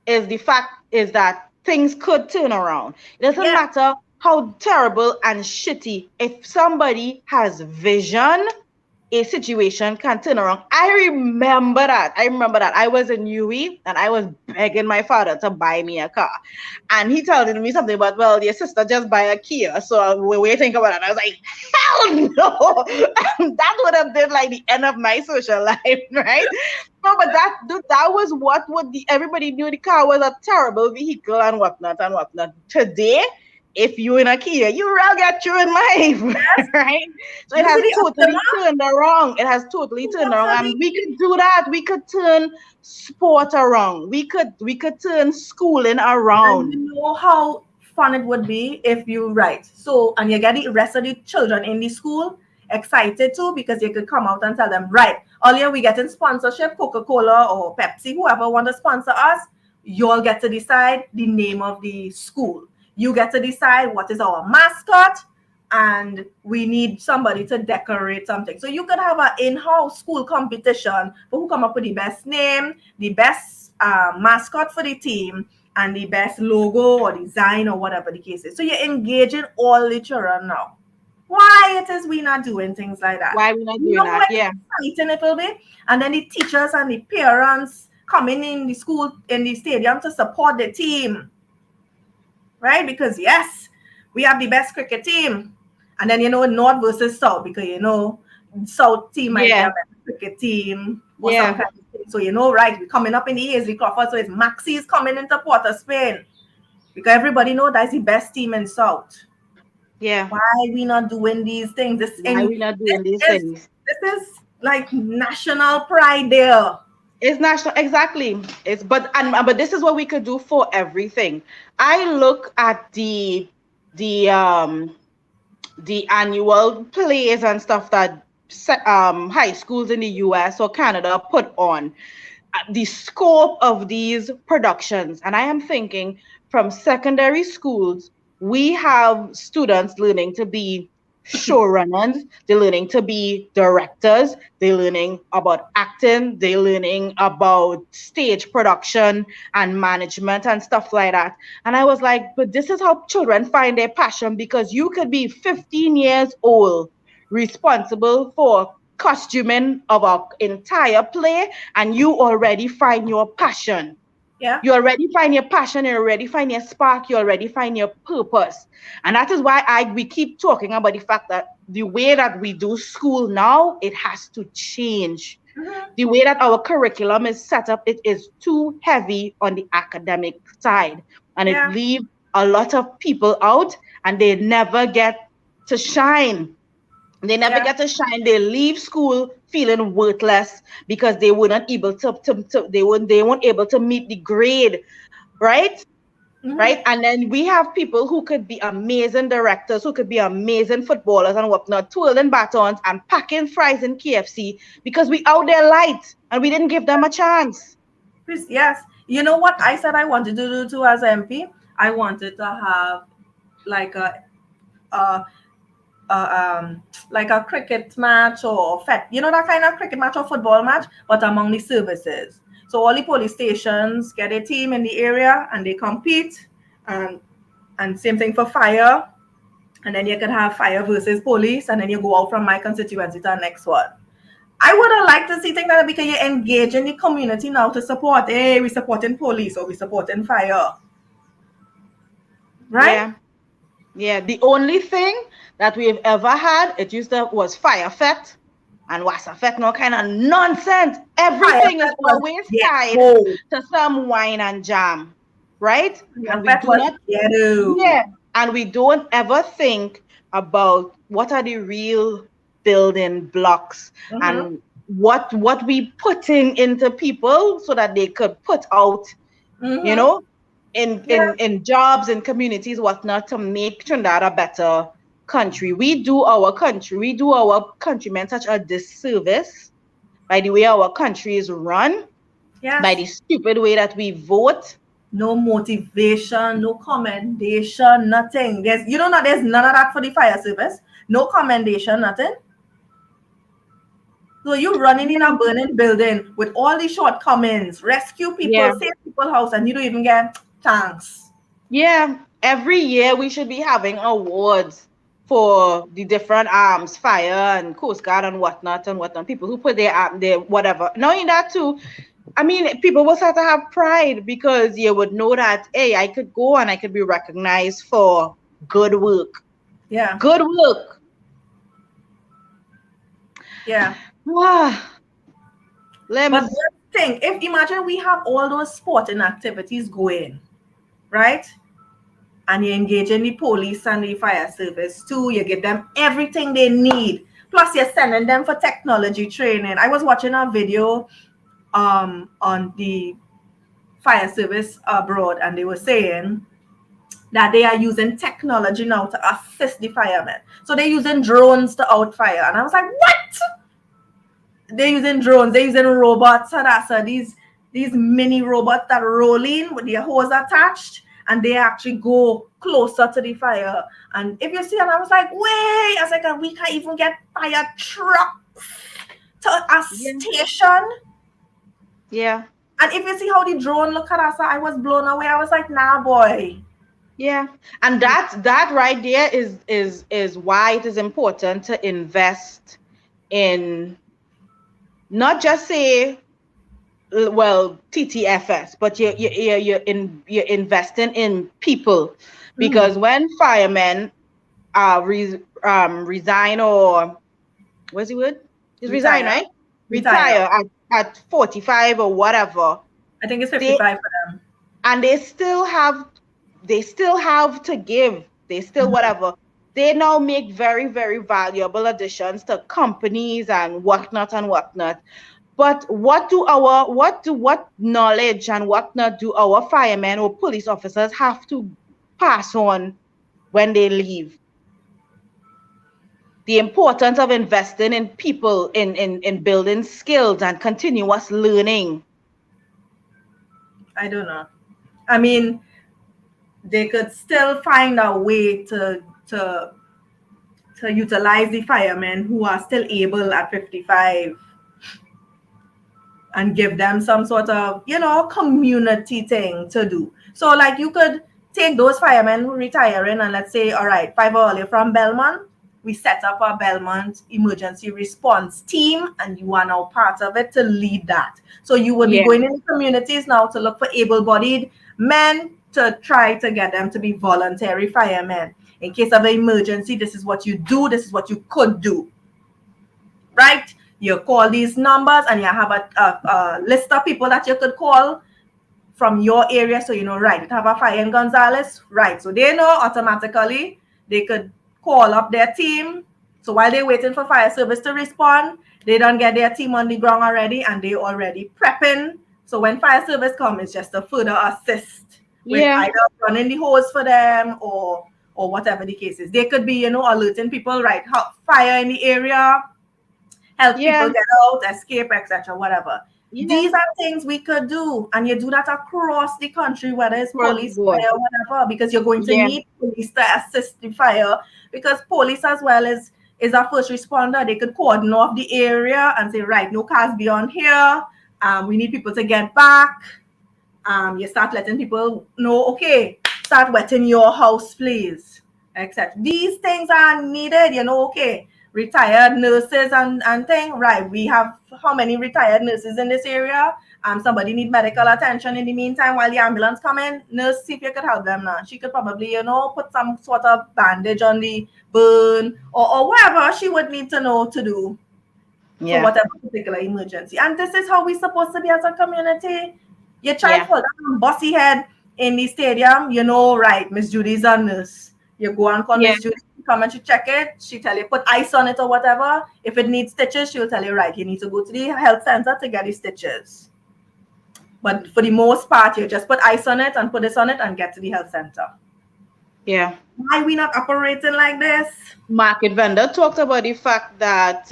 is the fact is that things could turn around. It doesn't yes, matter how terrible and shitty. If somebody has vision, a situation can turn around. I remember that. I remember that. I was in UE and I was begging my father to buy me a car. And he told me something about, well, your sister just buy a Kia. So we think about it. I was like, hell no. That would have been like the end of my social life, right? No, but that was what would the everybody knew the car was a terrible vehicle and whatnot and whatnot. Today, if you in a Kia, you will get through in life, yes. right? So it You has see the totally Optima? turned around. It has totally turned What around, are and we the could do that. We could turn sport around. We could turn schooling and around. you know how fun it would be if you write. So and you get the rest of the children in the school excited too because you could come out and tell them, right, earlier we getting sponsorship, Coca-Cola or Pepsi, whoever want to sponsor us, you'll get to decide the name of the school. You get to decide what is our mascot, and we need somebody to decorate something. So you could have an in-house school competition for who come up with the best name, the best mascot for the team, and the best logo or design or whatever the case is. So you're engaging all the children now. Why it is we not doing things like that? Why we not You doing know how that? Yeah, exciting it will be? And then the teachers and the parents coming in the school in the stadium to support the team, right? Because yes, we have the best cricket team. And then North versus South, because South team might be a yeah, better cricket team or some yeah, kind of thing. So right, we're coming up in the Aisley Crawford, so it's Maxi's coming into Port of Spain. Because everybody know that's the best team in South. yeah. Why we not doing these things? Why we not doing these things? This is like national pride there. It's national, exactly. But this is what we could do for everything. I look at the the annual plays and stuff that high schools in the US or Canada put on, the scope of these productions. And I am thinking from secondary schools, we have students learning to be showrunners, they're learning to be directors, they're learning about acting, they're learning about stage production and management and stuff like that. And I was like, but this is how children find their passion, because you could be 15 years old, responsible for costuming of our entire play, and you already find your passion. Yeah. You already find your passion, you already find your spark, you already find your purpose. And that is why we keep talking about the fact that the way that we do school now, it has to change. Mhm. The way that our curriculum is set up, it is too heavy on the academic side. And it Yeah. leaves a lot of people out, and they never get to shine. They never Yeah. get to shine. They leave school feeling worthless because they weren't able to they weren't able to meet the grade, right? Mhm. Right. And then we have people who could be amazing directors, who could be amazing footballers and whatnot, twirling batons and packing fries in KFC because we out there light and we didn't give them a chance. Yes. You know what I said I wanted to do too as MP? I wanted to have like a, like a cricket match or that kind of cricket match or football match, but among the services. So all the police stations get a team in the area and they compete, and same thing for fire. And then you can have fire versus police, and then you go out from my constituency to the next one. I would have liked to see things like that because you engage in the community now to support. Hey, we supporting police or we supporting fire, right? Yeah. Yeah, the only thing that we've ever had, it used to was fire fet and wasafet, no kind of nonsense. Fire Everything is pet was always tied ghetto. to some wine and jam, right? Fire And we pet do was not, ghetto. yeah, and we don't ever think about what are the real building blocks Mm-hmm. and what we putting into people so that they could put out, you Mm-hmm. know, in Yeah. in in jobs and communities, whatnot, to make Trinidad a better country. We do our countrymen such a disservice by the way our country is run, by Yes. the stupid way that we vote. No motivation, no commendation, nothing. There's none of that for the fire service. No commendation, nothing. So you running in Yeah, a burning building with all the shortcomings, rescue people, yeah, save people's house, and you don't even get thanks. yeah. Every year we should be having awards for the different arms, fire and coast guard and whatnot. People who put their whatever. Knowing that too, I mean, people will start to have pride because you would know that, hey, I could go and I could be recognized for good work. Yeah, Good work. yeah. Ah, But limbs. the thing, if imagine we have all those sporting activities going, right? And you engage in the police and the fire service too. You give them everything they need. Plus, you're sending them for technology training. I was watching a video on the fire service abroad, and they were saying that they are using technology now to assist the firemen. So they're using drones to outfire. And I was like, what? They're using drones, they're using robots. So that's these mini robots that roll in with their hose attached and they actually go closer to the fire. And if you see, and I was like, wait, I was like, we can't even get fire trucks to a Yeah, station. yeah, And if you see how the drone look at us, I was blown away. I was like, nah, boy. yeah. And that right there is why it is important to invest in not just say, well, TTFS, but you're investing in people, Mm-hmm. because when firemen resign, or what's the word? Is resign, Retire. right? Retire. Retire at 45 or whatever. I think it's They 55 for them. and they still have to give. They still Mm-hmm. whatever. They now make very, very valuable additions to companies and whatnot. But what knowledge and whatnot do our firemen or police officers have to pass on when they leave? The importance of investing in people, in building skills and continuous learning. I don't know. I mean, they could still find a way to utilize the firemen who are still able at 55 and give them some sort of, community thing to do. So, like, you could take those firemen who retiring and let's say, all right, 5 early from Belmont, we set up a Belmont emergency response team, and you are now part of it to lead that. So, you would be Yeah, going into communities now to look for able bodied men to try to get them to be voluntary firemen. In case of an emergency, this is what you do, this is what you could do, right? You call these numbers and you have a list of people that you could call from your area. So, right, you have a fire in Gonzales, right? So they know automatically they could call up their team. So while they're waiting for fire service to respond, they don't get their team on the ground already and they already prepping. So when fire service comes, it's just to further assist with yeah, either running the hose for them or whatever the case is. They could be, alerting people, right? Fire in the area, help people yeah, get out, escape, etc., whatever. yeah. These are things we could do, and you do that across the country, whether it's Across the police, board. fire, whatever, because you're going to Yeah, need police to assist the fire, because police as well is a first responder. They could cordon off the area and say, right, no cars beyond here. We need people to get back. You start letting people know, okay, start wetting your house, please, etc. These things are needed, okay. retired nurses and thing. Right, we have how many retired nurses in this area? Somebody need medical attention in the meantime while the ambulance come in. Nurse, see if you could help them now. She could probably, put some sort of bandage on the burn or whatever she would need to know to do for Yeah. whatever particular emergency. And this is how we're supposed to be as a community. You try Yeah. for that bossy head in the stadium, right, Miss Judy's a nurse. You go and call Yeah. Miss Judy, come and she check it. She tell you put ice on it or whatever. If it needs stitches, she'll tell you, right, you need to go to the health center to get the stitches. But for the most part, you just put ice on it and put this on it and get to the health center. Yeah. Why we not operating like this? Market vendor talked about the fact that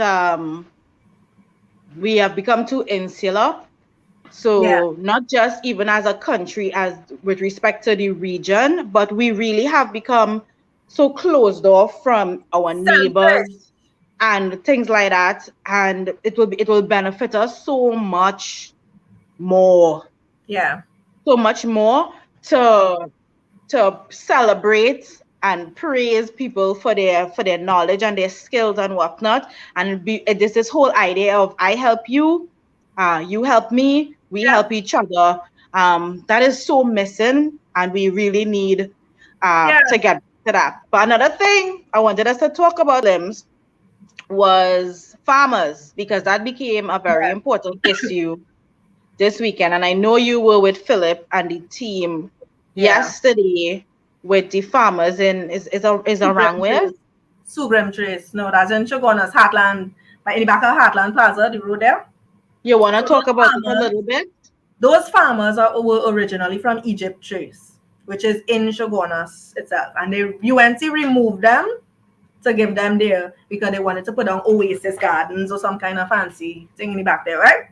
we have become too insular. Yeah. So not just even as a country, as with respect to the region, but we really have become so closed off from our Selfish. neighbors and things like that. And it will benefit us more, Yeah. so much more to celebrate and praise people for their knowledge and their skills and whatnot. And there's this whole idea of I help you, you help me, we Yeah. help each other. That is so missing, and we really need Yeah. to get to that. But another thing I wanted us to talk about, Limbs, was farmers, because that became a very Yeah. important issue this weekend. And I know you were with Philip and the team Yeah. yesterday with the farmers is a Sugram wrong way. Trace. Sugram Trace. No, that's in Shogunas, Heartland, by in the back of Heartland Plaza, the road there. You want to So talk about it a little bit? those farmers were originally from Egypt Trace, which is in Shogunas itself. And they UNC removed them to give them there because they wanted to put on Oasis Gardens or some kind of fancy thing in the back there, right?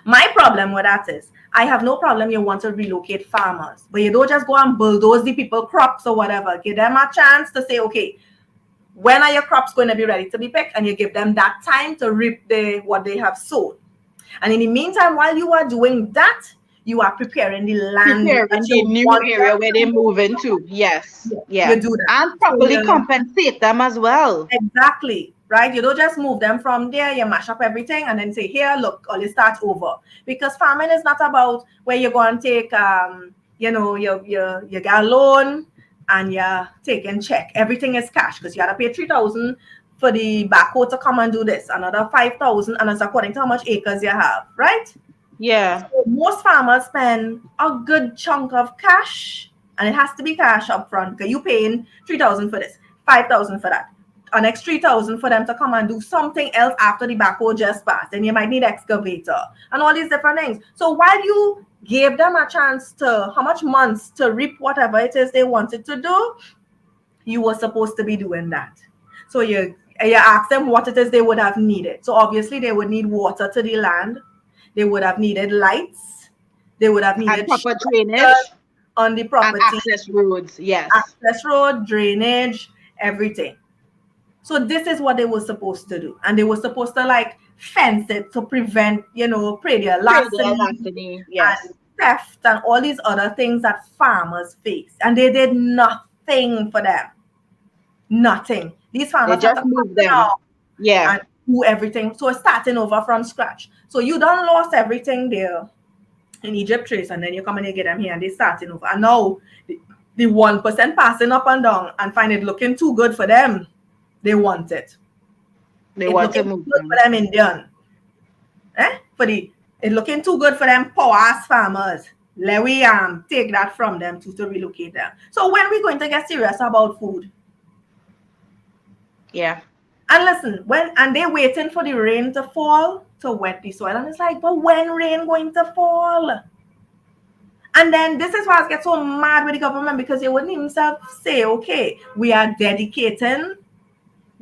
My problem with that is I have no problem you want to relocate farmers, but you don't just go and bulldoze the people crops or whatever. Give them a chance to say, okay, when are your crops going to be ready to be picked? And you give them that time to reap what they have sown. And in the meantime, while you are doing that, you are preparing the land that Preparing the you new want area them where to they move move into. into. Yes. Yeah, Yeah. you do that. And So properly yeah, compensate them as well. exactly, right? You don't just move them from there, you mash up everything and then say, here, look, or you start over. Because farming is not about where you're going to take, you get a loan and you're taking check. Everything is cash because you got to pay 3,000 for the backhoe to come and do this, another 5,000, and it's according to how much acres you have, right? Yeah. So most farmers spend a good chunk of cash, and it has to be cash up front because you paying 3,000 for this, 5,000 for that, an extra 3,000 for them to come and do something else after the backhoe just passed. Then you might need excavator and all these different things. So while you gave them a chance to how much months to reap whatever it is they wanted to do, you were supposed to be doing that. So you ask them what it is they would have needed. So obviously they would need water to the land. They would have needed lights. They would have And needed proper shelter drainage on the and property, access roads. Yes. access road, drainage, everything. So this is what they were supposed to do. And they were supposed to like fence it to prevent, predator Predator larceny larceny. and Yes. theft and all these other things that farmers face. And they did nothing for them. Nothing. These They farmers have to just come move them. now Yeah. and do everything. So it's starting over from scratch. So you done lost everything there in Egypt Trace, and then you come and you get them here and they starting over. And now the 1% passing up and down and find it looking too good for them. They want it. They It want looking to too move good for them. them Indian. It looking too good for them poor ass farmers. Let we take that from them to relocate them. So when we going to get serious about food? Yeah. And listen, and they waiting for the rain to fall to wet the soil. And it's like, but when rain going to fall? And then this is why I get so mad with the government because they wouldn't even say, okay, we are dedicating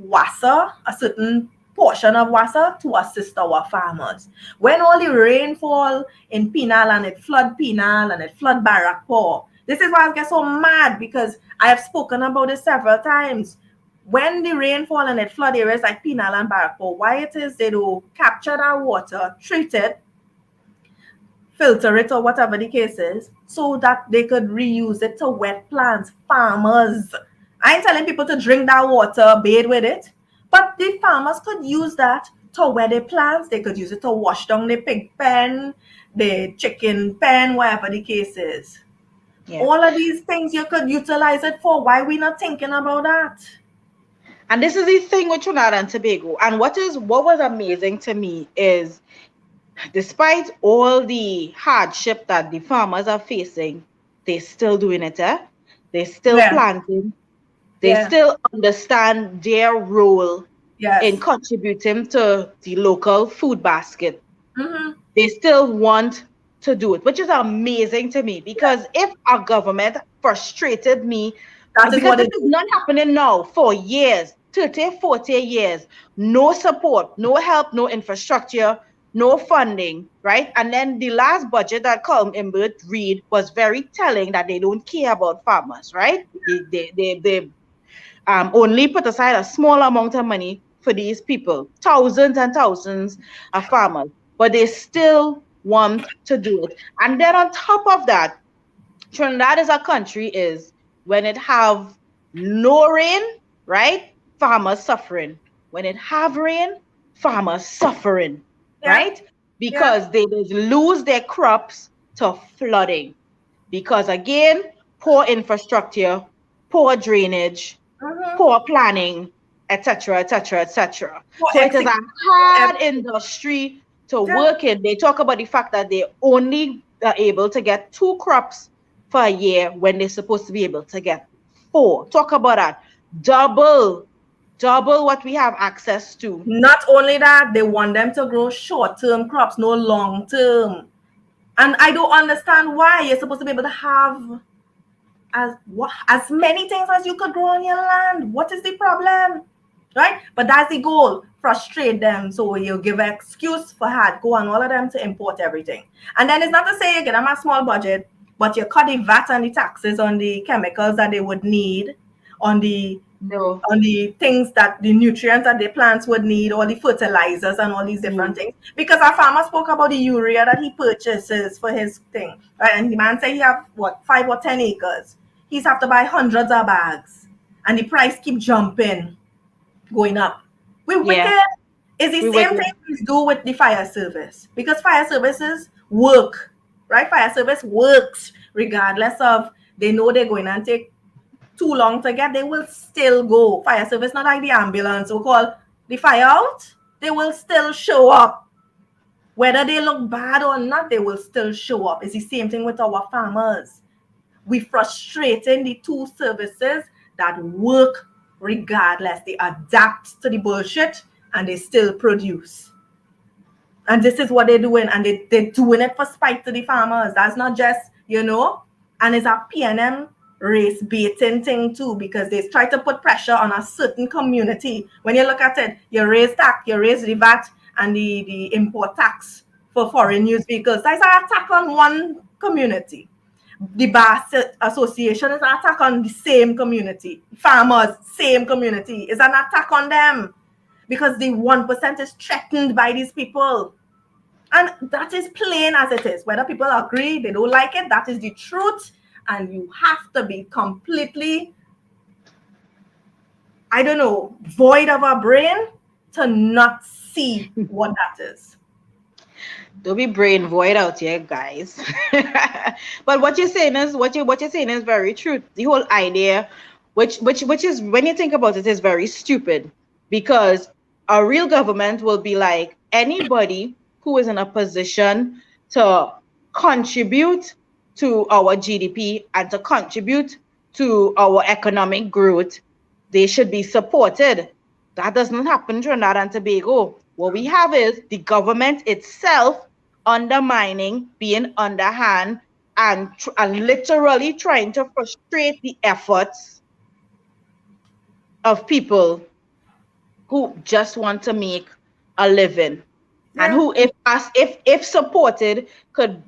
WASA, a certain portion of WASA, to assist our farmers. When all the rainfall in Penal and it flood Penal and it flood Barrackpore, this is why I get so mad because I have spoken about this several times. When the rainfall and it flood areas like Penal and Barrackpore, why it is they do capture that water, treat it, filter it or whatever the case is, so that they could reuse it to wet plants. Farmers. I ain't telling people to drink that water, bathe with it, But the farmers could use that to wear their plants. They could use it to wash down their pig pen, their chicken pen, whatever the case is. Yeah. All of these things you could utilize it for. Why we not thinking about that? And this is the thing with Trinidad and Tobago. And what was amazing to me is, despite all the hardship that the farmers are facing, they're still doing it. They're still Yeah, planting. They yeah, still understand their role in yes. contributing to the local food basket. Mm-hmm. They still want to do it, which is amazing to me, Yeah, because if our government frustrated me, that is because what this it is do. not happening now for years, 30, 40 years, no support, no help, no infrastructure, no funding, right? And then the last budget that Colm Imbert read was very telling that they don't care about farmers, right? They only put aside a small amount of money for these people, thousands and thousands of farmers, but they still want to do it. And then on top of that, Trinidad as a country is, when it have no rain, right? Farmers suffering. When it have rain, farmers suffering, Yeah, right? yeah. Because they just lose their crops to flooding. Because again, poor infrastructure, poor drainage, Mm-hmm. poor planning, etc., etc., etc. For So it is a execute, for hard everything. industry to Yeah. work in. They talk about the fact that they only are able to get 2 crops for a year when they're supposed to be able to get 4. Talk about that. Double, double what we have access to. Not only that, they want them to grow short-term crops, no long-term. And I don't understand why you're supposed to be able to have as many things as you could grow on your land. What is the problem? Right? But that's the goal. Frustrate them. So you give an excuse for hard go and all of them to import everything. And then it's not to say you get them a small budget, but you cut the VAT and the taxes on the chemicals that they would need, on the No. things that the nutrients that the plants would need, all the fertilizers and all these different Mm. things. Because our farmer spoke about the urea that he purchases for his thing, right? And the man said he have what 5 or 10 acres. He's have to buy hundreds of bags, and the price keep jumping, going up. We Yeah, wicked. It's the we same wicked. thing we do with the fire service, because fire services work, right? Fire service works regardless of they know they're going and take too long to get, they will still go. Fire service, not like the ambulance, we call the fire out, they will still show up. Whether they look bad or not, they will still show up. It's the same thing with our farmers. We frustrating the two services that work regardless. They adapt to the bullshit and they still produce. And this is what they're doing, and they're doing it for spite to the farmers. That's not just, and it's a PNM race baiting thing too, because they try to put pressure on a certain community. When you look at it, you raise tax, you raise the VAT and the import tax for foreign use vehicles. That's an attack on one community. The bar association is an attack on the same community. Farmers, same community, is an attack on them, because the 1% is threatened by these people. And that is plain as it is. Whether people agree, they don't like it, that is the truth. And you have to be completely, I don't know, void of a brain to not see what that is. Don't be brain void out here, guys. But what you're saying is what you're saying is very true. The whole idea, which is, when you think about it, is very stupid, because a real government will be like, anybody who is in a position to contribute to our GDP and to contribute to our economic growth, they should be supported. That doesn't happen in Trinidad and Tobago. What we have is the government itself undermining, being underhand, and literally trying to frustrate the efforts of people who just want to make a living, and Yeah, who, if supported, could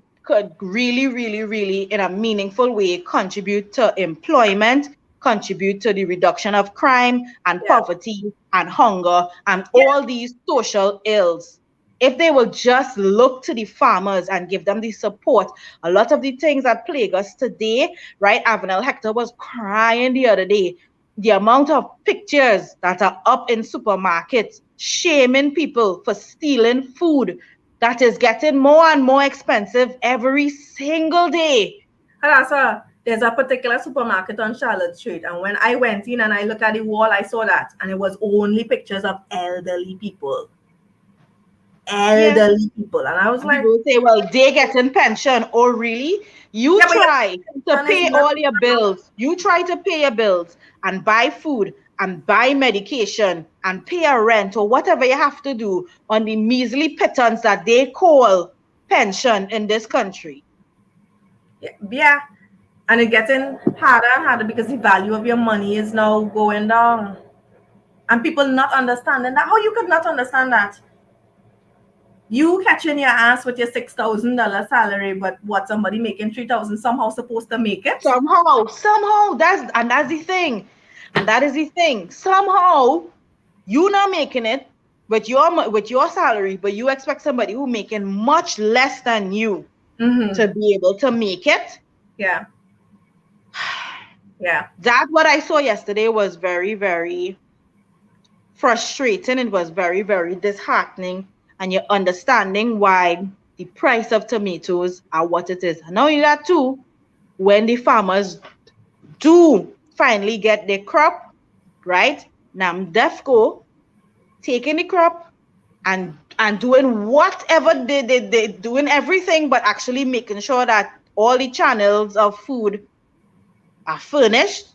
really, really, really, in a meaningful way, contribute to employment, contribute to the reduction of crime and yeah, poverty and hunger and yeah, all these social ills. If they will just look to the farmers and give them the support, a lot of the things that plague us today, right? Avenel Hector was crying the other day. the amount of pictures that are up in supermarkets shaming people for stealing food that is getting more and more expensive every single day. There's a particular supermarket on Charlotte Street, and when I went in and I looked at the wall, I saw that, and it was only pictures of elderly people. Yeah. Elderly people. And I was And like, people will say, well, they getting pension. Oh, really? You yeah, but your try to pension is pay not all your bills. You try to pay your bills and buy food and buy medication and pay a rent or whatever you have to do on the measly pittance that they call pension in this country. yeah. And it's getting harder and harder because the value of your money is now going down. And people not understanding that. How you could not understand that? You catching your ass with your $6,000 salary, but what, somebody making 3,000 somehow supposed to make it? Somehow, that's the thing. And that is the thing. Somehow you not making it with your salary, but you expect somebody who making much less than you Mm-hmm. to be able to make it. Yeah. Yeah. That what I saw yesterday was very, very frustrating. It was very, very disheartening. And you're understanding why the price of tomatoes are what it is. And not only that too, when the farmers do finally get their crop, right? Now Defco taking the crop and doing whatever they doing everything but actually making sure that all the channels of food are furnished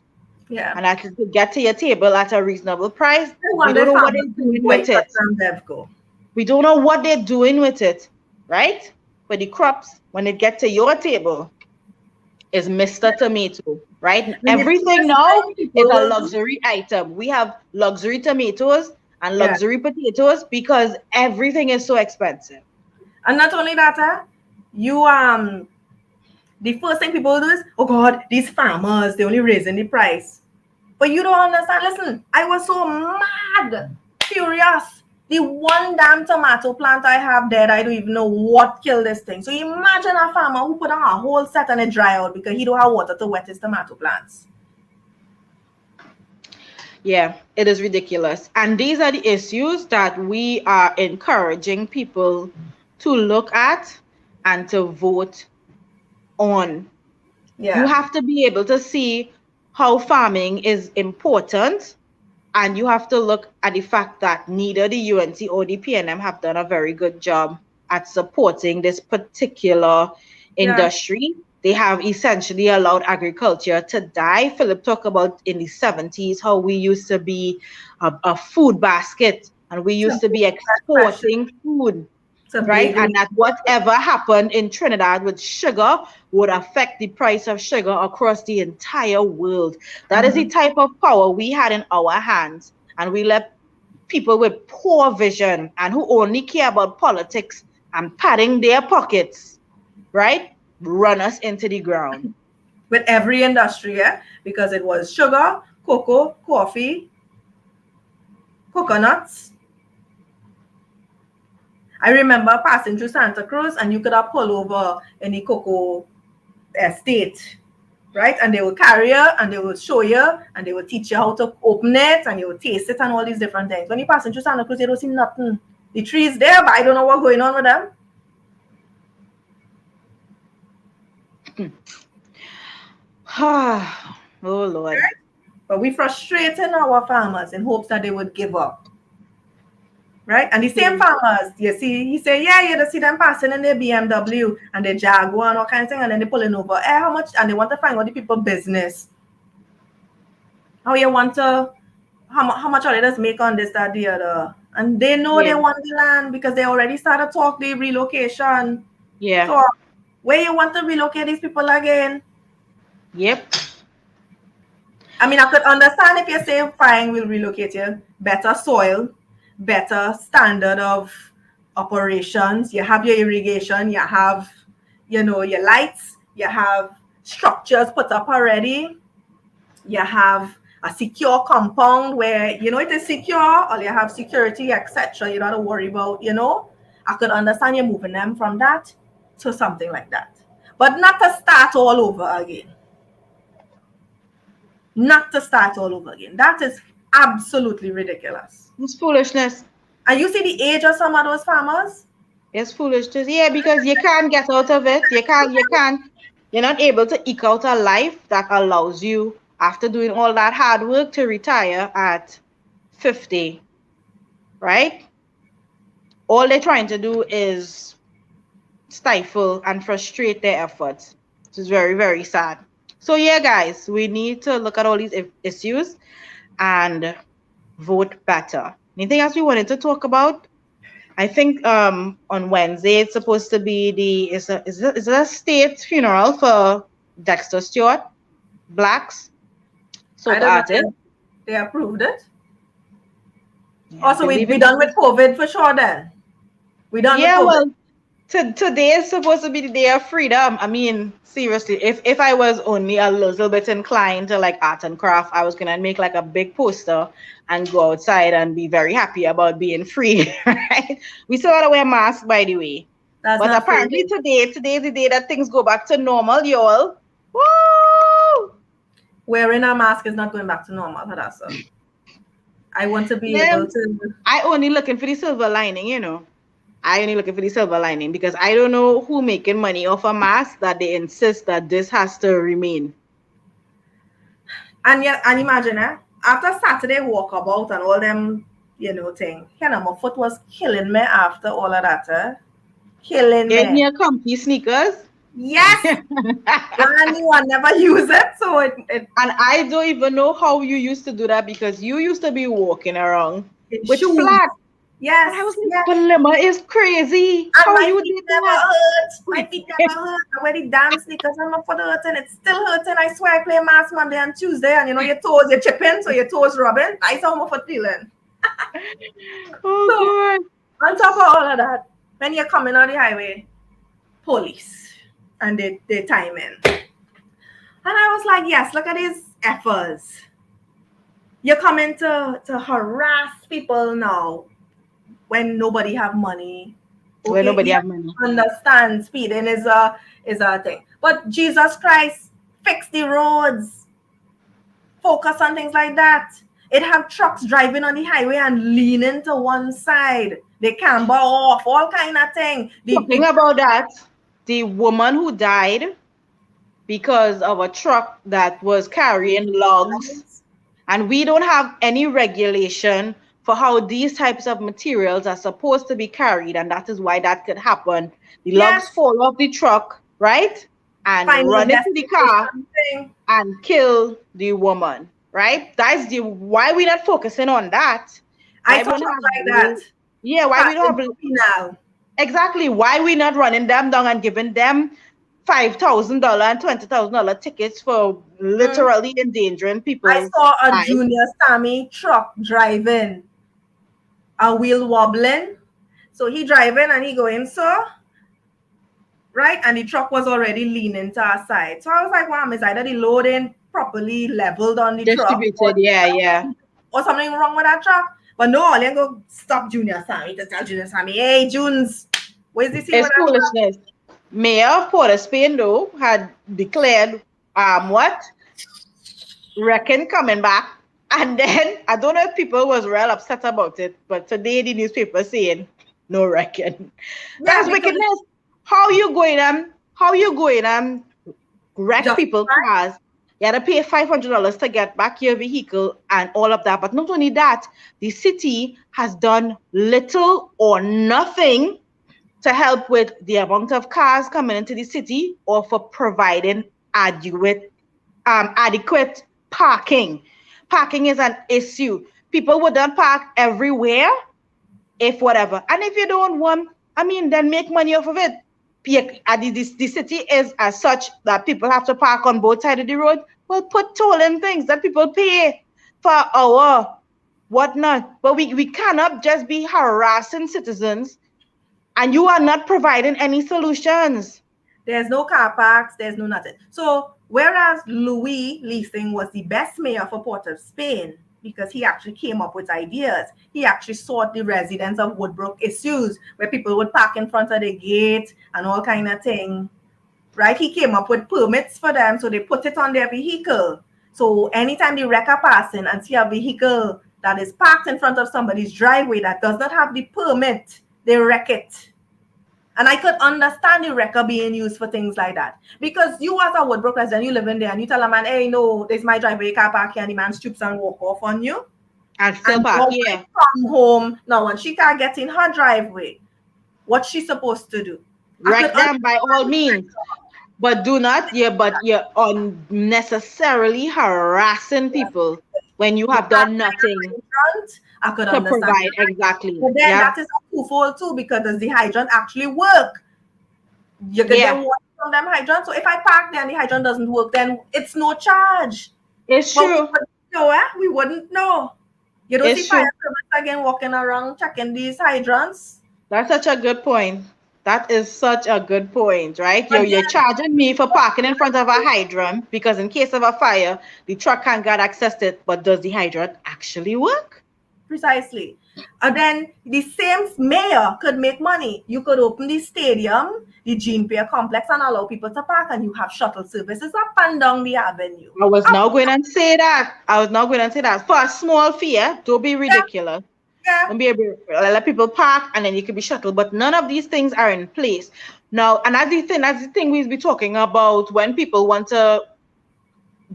Yeah. and that you could get to your table at a reasonable price. I We wonder don't if know what farmers they're can doing with boycott it. from Devco. We don't know what they're doing with it, right? But the crops, when it gets to your table, is Mr. Tomato, right? And And the everything first now thing is people a will do, luxury item. We have luxury tomatoes and yeah. luxury potatoes because everything is so expensive. And not only that, you the first thing people do is, oh God, these farmers, they only raising the price. But you don't understand. Listen, I was so mad, furious. The one damn tomato plant I have there, I don't even know what killed this thing. So imagine a farmer who put on a whole set and it dry out because he don't have water to wet his tomato plants. Yeah, it is ridiculous. And these are the issues that we are encouraging people to look at and to vote on. You Yeah, have to be able to see how farming is important, and you have to look at the fact that neither the UNC or the PNM have done a very good job at supporting this particular yeah. industry. They have essentially allowed agriculture to die. Philip talked about in the 70s how we used to be a food basket and we used to Simple be question. exporting food, It's a right? big And one. that whatever happened in Trinidad with sugar would affect the price of sugar across the entire world. That is the Mm-hmm. type of power we had in our hands. And we let people with poor vision and who only care about politics and padding their pockets, right? Run us into the ground. With every industry, yeah, because it was sugar, cocoa, coffee, coconuts. I remember passing through Santa Cruz and you could have pulled over in the cocoa estate, right? And they will carry you and they will show you and they will teach you how to open it and you will taste it and all these different things. When you pass through Santa Cruz, you don't see nothing. The trees there, but I don't know what's going on with them. Oh Lord. But we frustrating our farmers in hopes that they would give up. Right? And the same farmers, you see, he say, yeah, you just see them passing in their BMW and their Jaguar and all kinds of things, and then they pulling over. How much? And they want to find out the people business. How you want to, how much are they just make on this, that, the other. And they know they Yeah. want the land because they already started talk the relocation. Yeah. So where you want to relocate these people again? Yep. I mean, I could understand if you say, fine, we'll relocate you. Better soil, better standard of operations. You have your irrigation, you have, your lights, you have structures put up already. You have a secure compound where, it is secure, or you have security, etc. You don't have to worry about. I could understand you moving them from that to something like that. But not to start all over again. not to start all over again. That is absolutely ridiculous. It's foolishness. And you see the age of some of those farmers? It's foolishness. Yeah, because you can't get out of it. You're not able to eke out a life that allows you, after doing all that hard work, to retire at 50, right? All they're trying to do is stifle and frustrate their efforts, which is very, very sad. So, yeah, guys, we need to look at all these issues and vote better. Anything else we wanted to talk about? I think on Wednesday it's supposed to be is a state funeral for Dexter Stewart, Blacks, I soca don't know. artist. They approved it. Yeah, I Also, we believe we it done with is. COVID for sure. Then we done with Yeah, COVID. well, today is supposed to be the day of freedom. I mean, seriously, if I was only a little bit inclined to like art and craft, I was gonna make like a big poster and go outside and be very happy about being free, right? We still gotta wear masks, by the way. That's But not free. apparently today is the day that things go back to normal, y'all. Woo! Wearing a mask is not going back to normal, Hadassah. I want to be able Then to. I only looking for the silver lining, you know. I only looking for the silver lining because I don't know who making money off a mask that they insist that this has to remain. And yet, and imagine, after Saturday walkabout and all them, thing, my foot was killing me after all of that, killing Gave me me. a comfy sneakers. Yes, And brand new. I never use it, so it I don't even know how you used to do that because you used to be walking around in with shoes. flat. And I was Yes, like, yes. but Lemma is crazy. And How my you feet did never that? hurt. My feet never hurt. I wear the damn sneakers and my foot hurting. It's still hurting. I swear I play mass Monday and Tuesday, and your toes, you're chipping, so your toes rubbing. I saw my foot feeling. Oh So God. on top of all of that, when you're coming on the highway, police and they timing. And I was like, yes, look at these efforts. You're coming to harass people now when nobody have money. Well, Okay, nobody yes, have money. understand speeding is a thing. But Jesus Christ, fix the roads, focus on things like that. It have trucks driving on the highway and leaning to one side. They camber off, all kind of thing. Talking about that, the woman who died because of a truck that was carrying logs, and we don't have any regulation for how these types of materials are supposed to be carried, and that is why that could happen. The logs Yes, fall off the truck, right, and final run into the car destination thing. and kill the woman, right? That's the why we're not focusing on that. I Why we thought don't it was have like that. yeah, why we don't have Now. exactly why we not running them down and giving them $5,000 and $20,000 tickets for Mm. literally endangering I people's saw a lives. junior Sammy truck driving, a wheel wobbling. So he driving and he going so right, and the truck was already leaning to our side. So I was like, wow, is either the loading properly leveled on the truck, Distributed, yeah, yeah. or something wrong with that truck. But no, I didn't go stop Junior Sammy to tell Junior Sammy, hey Junes, where's the scene It's with that truck? foolishness. Mayor of Port of Spain, though, had declared what? Reckon coming back. And then I don't know if people was real upset about it, but today the newspaper saying no reckon. Yeah, That's because wickedness. How you going wreck just people cars? You had to pay $500 to get back your vehicle and all of that. But not only that, the city has done little or nothing to help with the amount of cars coming into the city or for providing adequate parking. Parking is an issue. People would not park everywhere if whatever. And if you don't want, I mean, then make money off of it. The city is as such that people have to park on both sides of the road. Well, put tolling things that people pay for our whatnot. But we cannot just be harassing citizens and you are not providing any solutions. there's no car parks, there's no nothing. So whereas Louis Leasing was the best mayor for Port of Spain because he actually came up with ideas. He actually sought the residents of Woodbrook issues where people would park in front of the gate and all kind of thing. Right? He came up with permits for them, so they put it on their vehicle. So anytime the wrecker passing and see a vehicle that is parked in front of somebody's driveway that does not have the permit, they wreck it. And I could understand the wrecker being used for things like that. Because you as a Woodbrook resident, you live in there and you tell a man, hey, no, this is my driveway, car park here, and the man stoops and walk off on you. And still And park, your yeah. wife come home. Now, when she can't get in her driveway, what's she supposed to do? I could Wreck them by all understand the means. But do not, yeah, but you're unnecessarily harassing people when you you have can't done find nothing a hydrant. I could to understand provide that. exactly. But then Yeah. that is a twofold too, because does the hydrant actually work? You could get Yeah. water from them hydrants. So if I park there and the hydrant doesn't work, then it's no charge. It's But we true. wouldn't know, eh? We wouldn't know. You don't see It's fire true. service again walking around checking these hydrants. That's such a good point. That is such a good point, right? But You're then charging me for parking in front of a hydrant because in case of a fire, the truck can't get access to it. But does the hydrant actually work? precisely. And then the same mayor could make money. You could open the stadium, the Jean Pierre complex, and allow people to park, and you have shuttle services up and down the avenue. I was Up, now going to say that. I was now going to say that. For a small fee, eh, don't be yeah, ridiculous. yeah, Don't be able to let people park and then you can be shuttled. But none of these things are in place. Now, and that's the thing we'll be talking about when people want to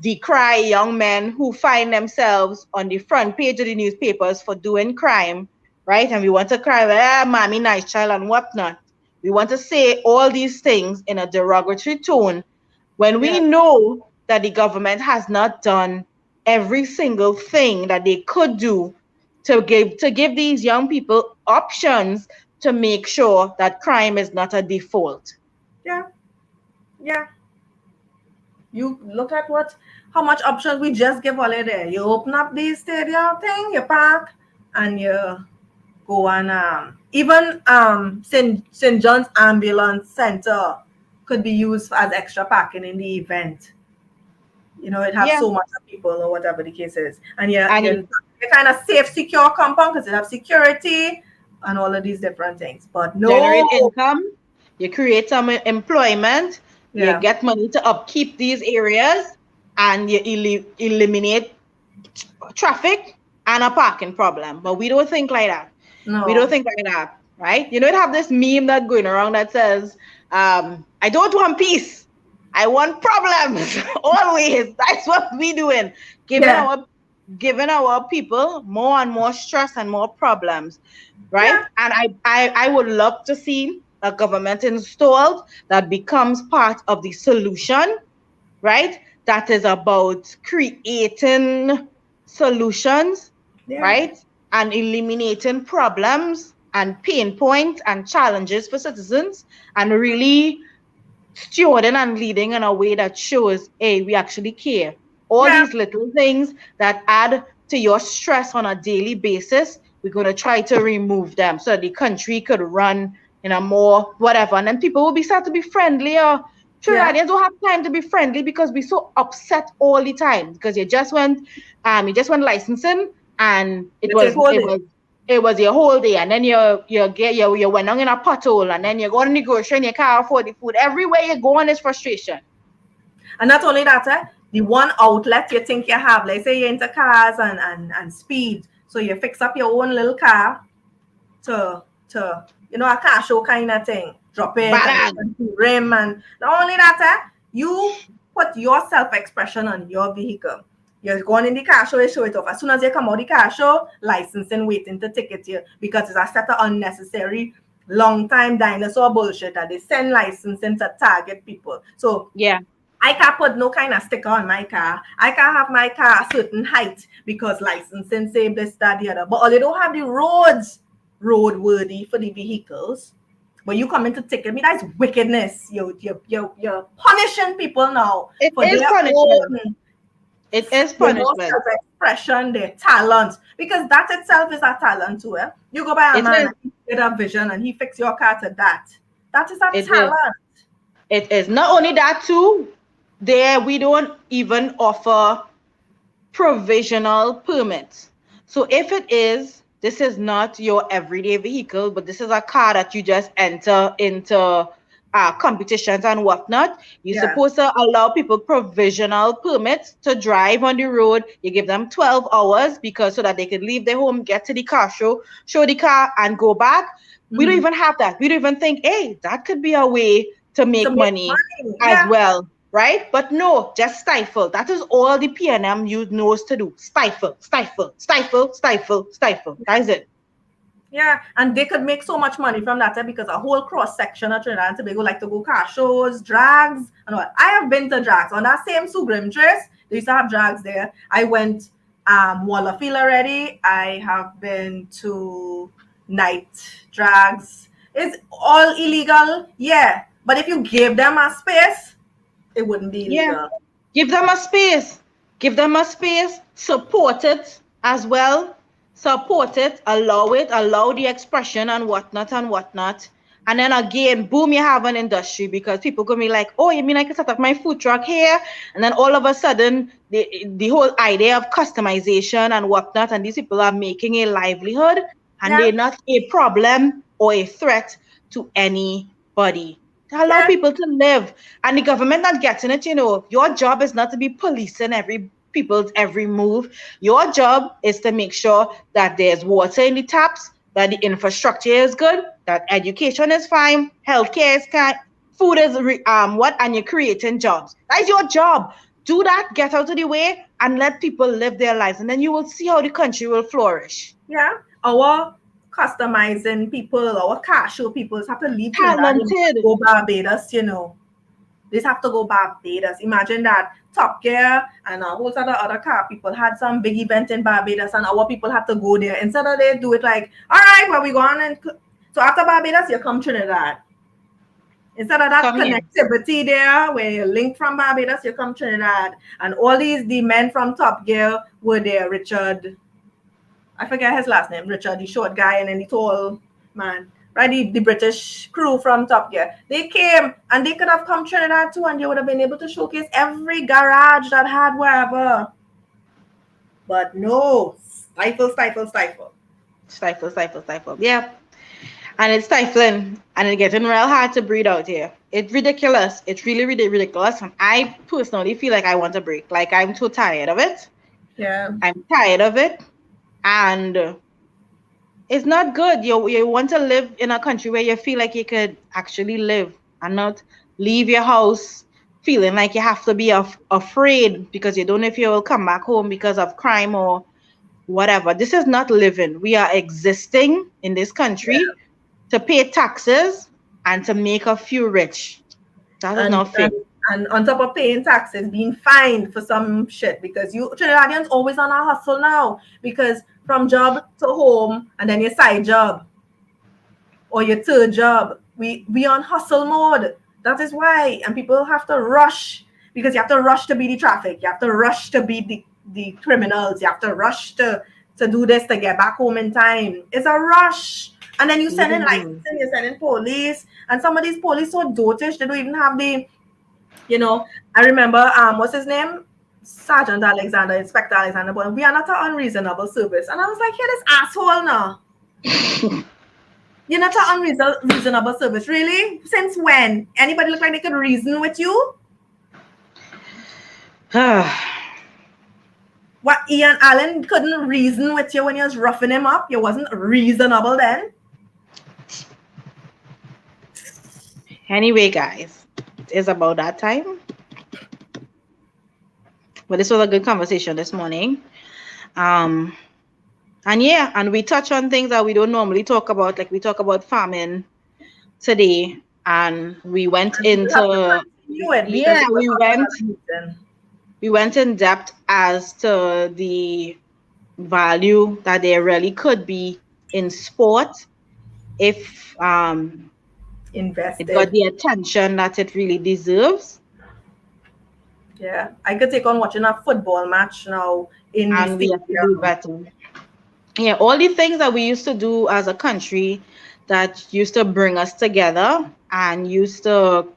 decry young men who find themselves on the front page of the newspapers for doing crime, right? And we want to cry, mommy, nice child, and whatnot. We want to say all these things in a derogatory tone when we yeah, know that the government has not done every single thing that they could do to give these young people options to make sure that crime is not a default. yeah, yeah. You look at how much options we just give all there. You open up the stadium thing, you park, and you go and even St. John's Ambulance Center could be used as extra parking in the event. You know, it have Yeah, so much of people or whatever the case is. And and you you're kind of safe, secure compound because it have security and all of these different things. But no, generate income, you create some employment, you yeah, get money to upkeep these areas, and you eliminate traffic and a parking problem. But we don't think like that. We don't no, think like that, right? You know, it have this meme that going around that says, I don't want peace. I want problems always. That's what we doing. Giving yeah, our giving our people more and more stress and more problems, yeah, right? And I would love to see a government installed that becomes part of the solution, right? That is about creating solutions, yeah, right? And eliminating problems and pain points and challenges for citizens and really stewarding and leading in a way that shows, hey, we actually care. All yeah, these little things that add to your stress on a daily basis, we're going to try to remove them so that the country could run in a more whatever. And then people will be start to be friendlier. yeah. Trinidadians don't have time to be friendly because we're so upset all the time because you just went licensing and it You take was hold it it. was it was your whole day, and then you went on in a pothole, and then you go to the grocery and you can't afford the food. Everywhere you go on is frustration. And not only that, the one outlet you think you have, like say you're into cars and speed. So you fix up your own little car to a car show kind of thing. Drop it and Bad. rim and not only that, you put your self-expression on your vehicle. You're going in the car show, you show it off. As soon as you come out the car show, licensing waiting to ticket you because it's a set of unnecessary long time dinosaur bullshit that they send licensing to target people. So Yeah, I can't put no kind of sticker on my car. I can't have my car a certain height because licensing say this, that, the other. But they don't have the roads roadworthy for the vehicles. But you come in to ticket me, that's wickedness. You're punishing people now it for is their punishment. own, It is self punishment. expression, their talent. Because that itself is a talent too. You go by a It man is. and he get a vision and he fix your car to that. That is a It is. talent. It is. Not only that too, there we don't even offer provisional permits. So if this is not your everyday vehicle, but this is a car that you just enter into competitions and whatnot. You're Yeah. supposed to allow people provisional permits to drive on the road. You give them 12 hours because so that they could leave their home, get to the car show the car, and go back. We don't Hmm. even have that. We don't even think, hey, that could be a way to To make make money money. as Yeah. well. Right? But no, just stifle. That is all the PNM knows to do. Stifle, stifle, stifle, stifle, stifle. That is it. Yeah, and they could make so much money from that because a whole cross section of Trinidad and Tobago like to go car shows, drags, and what. I have been to drags on that same Sugrim Trace. They used to have drags there. I went Wallafield already. I have been to night drags. It's all illegal, yeah. But if you give them a space, it wouldn't be Yeah. illegal. Give them a space. Give them a space. Support it as well. Support it. Allow it. Allow the expression and whatnot and whatnot. And then again, boom, you have an industry because people gonna be like, oh, you mean I can set up my food truck here? And then all of a sudden, the whole idea of customization and whatnot, and these people are making a livelihood, and they're Yeah, not a problem or a threat to anybody. To allow yeah, people to live, and the government not getting it. Your job is not to be policing every people's every move. Your job is to make sure that there's water in the taps, that the infrastructure is good, that education is fine, healthcare is fine, food is what, and you're creating jobs. That is your job. Do that, get out of the way, and let people live their lives, and then you will see how the country will flourish. yeah. Our customizing people, our car show people have to leave Trinidad and Talented. go Barbados. They just have to go Barbados. Imagine that Top Gear and a whole lot of other car people had some big event in Barbados and our people had to go there. Instead of they do it like, all right, well, we go on and so after Barbados, you come Trinidad. Instead of that Come here. connectivity there where you link from Barbados, you come Trinidad. And all the men from Top Gear were there. Richard, I forget his last name, Richard, the short guy, and then the tall man, right? The British crew from Top Gear. They came and they could have come Trinidad too, and they would have been able to showcase every garage that had wherever. But no, stifle, stifle, stifle. Stifle, stifle, stifle. Yeah. And it's stifling and it's getting real hard to breathe out here. It's ridiculous. It's really, really ridiculous. And I personally feel like I want a break. Like I'm too tired of it. Yeah, I'm tired of it. And it's not good. You want to live in a country where you feel like you could actually live and not leave your house feeling like you have to be afraid because you don't know if you will come back home because of crime or whatever. This is not living. We are existing in this country yeah. to pay taxes and to make a few rich. That is and not fair. and and on top of paying taxes, being fined for some shit because you Trinidadians always on a hustle now because from job to home and then your side job or your third job, we on hustle mode. That is why, and people have to rush because you have to rush to beat the traffic. You have to rush to beat the criminals. You have to rush to do this to get back home in time. It's a rush. And then you send in Mhm. licensing, you send in police, and some of these police so dotish, they don't even have I remember what's his name? Sergeant Alexander, Inspector Alexander, but we are not an unreasonable service. And I was like, here this asshole now. You're not an unreasonable service. Really? Since when? Anybody look like they could reason with you? What Ian Allen couldn't reason with you when you was roughing him up? You wasn't reasonable then? Anyway, guys, it's about that time. But this was a good conversation this morning. Um, and yeah, and we touch on things that we don't normally talk about. Like we talk about farming today, and we went And we'll have to into continue it because yeah, it was on another meeting. we went in depth as to the value that there really could be in sport if it got Invested. the attention that it really deserves. Yeah. I could take on watching a football match now in the And we have to do stadium. better. Yeah, all the things that we used to do as a country that used to bring us together and used to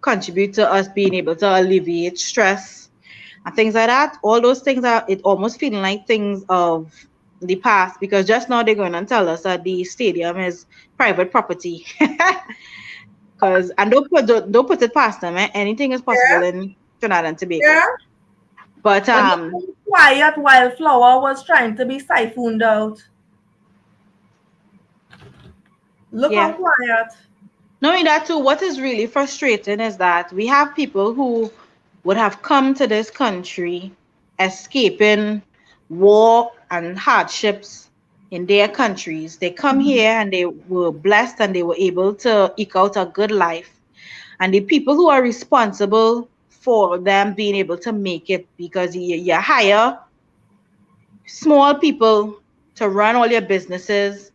contribute to us being able to alleviate stress and things like that. All those things are it almost feeling like things of the past because just now they're going to tell us that the stadium is private property. Cause and don't put it past them. Eh? Anything is possible Yeah, in Trinidad and Tobago. yeah. But But look how quiet Wildflower was trying to be siphoned out. Look how yeah. quiet. Knowing that too, what is really frustrating is that we have people who would have come to this country escaping war and hardships in their countries. They come here and they were blessed and they were able to eke out a good life. And the people who are responsible for them being able to make it, because you hire small people to run all your businesses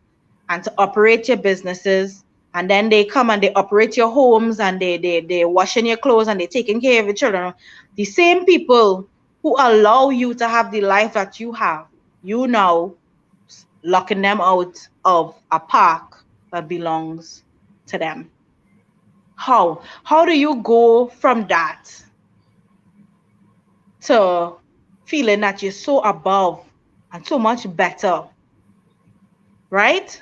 and to operate your businesses, and then they come and they operate your homes and they're washing your clothes and they're taking care of your children. The same people who allow you to have the life that you have, you now locking them out of a park that belongs to them. How do you go from that to feeling that you're so above and so much better, right?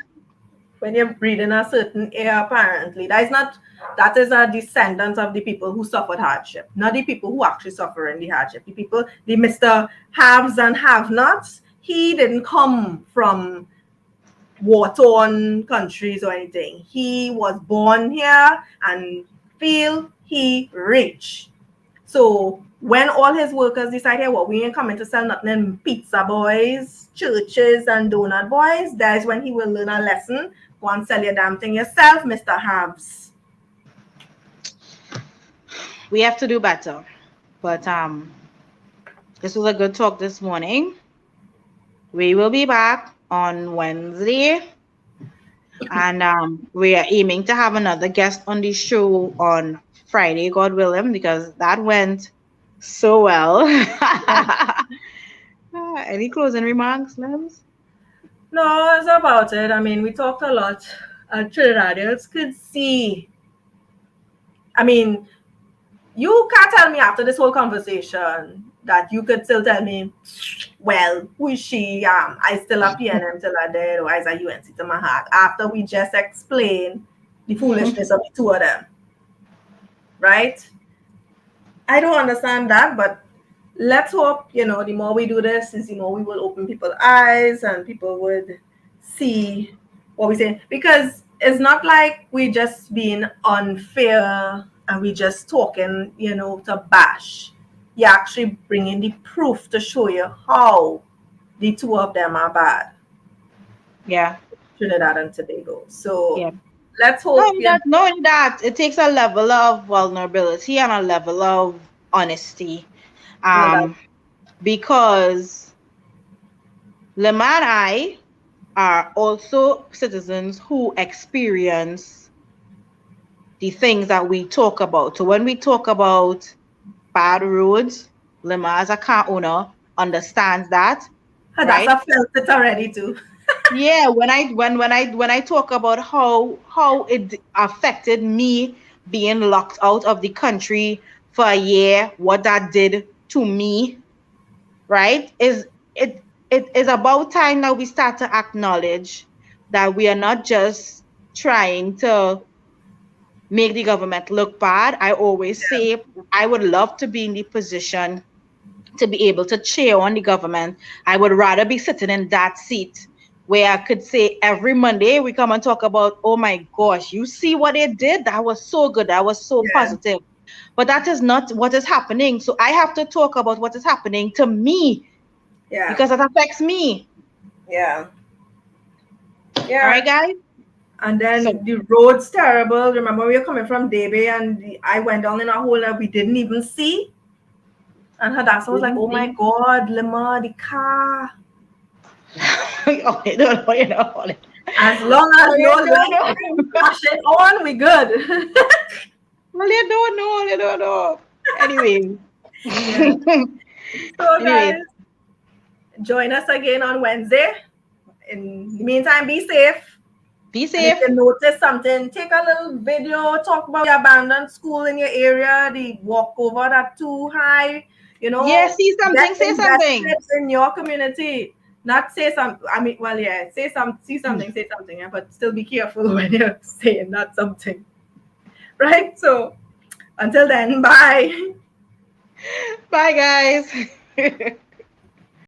When you're breathing a certain air, apparently that is a descendant of the people who suffered hardship, not the people who actually suffer in the hardship. The people, the Mr. Haves and have nots, he didn't come from war-torn countries or anything. He was born here and feel he rich. So when all his workers decide, hey, well, we ain't coming to sell nothing in pizza boys, churches, and donut boys, that is when he will learn a lesson. Go and sell your damn thing yourself, Mr. Habs. We have to do better. But this was a good talk this morning. We will be back on Wednesday, and we are aiming to have another guest on the show on Friday, God willing, because that went so well. Any closing remarks, Lems? No, it's about it. I mean, we talked a lot. Trinidadians could see. I mean, you can't tell me after this whole conversation that you could still tell me, well, who is she? I still a PNM till I dead, or is a UNC to my heart. After we just explain the foolishness of the two of them, right? I don't understand that, but let's hope, the more we do this, is the more we will open people's eyes and people would see what we say. Because it's not like we just being unfair and we just talking, to bash. You're actually bringing the proof to show you how the two of them are bad, Yeah, Trinidad and Tobago. So yeah. let's hope, Knowing that it takes a level of vulnerability and a level of honesty. that, Um, because Lema and I are also citizens who experience the things that we talk about. So when we talk about bad roads, Lema as a car owner understands that, that's right? a felt it already too. Yeah, when I talk about how it affected me being locked out of the country for a year, what that did to me, right? It is about time now we start to acknowledge that we are not just trying to make the government look bad. I always say I would love to be in the position to be able to cheer on the government. I would rather be sitting in that seat where I could say every Monday we come and talk about, oh my gosh, you see what they did? That was so good. That was so Yeah, positive. But that is not what is happening. So I have to talk about what is happening to me yeah, because it affects me. yeah, All yeah. right, guys? And then So, the road's terrible. Remember, we were coming from Debe and I went down in a hole that we didn't even see. And Hadassah was like, didn't oh my see. God, Lima, the car. Oh, you don't know, you know. As long as Oh, no you don't light ain't know. flashing on, we good. Well, you don't know, you don't know. Anyway. Yeah. So, Anyway, guys, join us again on Wednesday. In the meantime, be safe. be And if safe. you notice something, take a little video, talk about the abandoned school in your area, the walkover that too high, Yeah, see get something, say something. invested in your community. Not say some, I mean, well, yeah, see something, yeah, but still be careful when you're saying not something. right? So until then, bye. Bye, guys.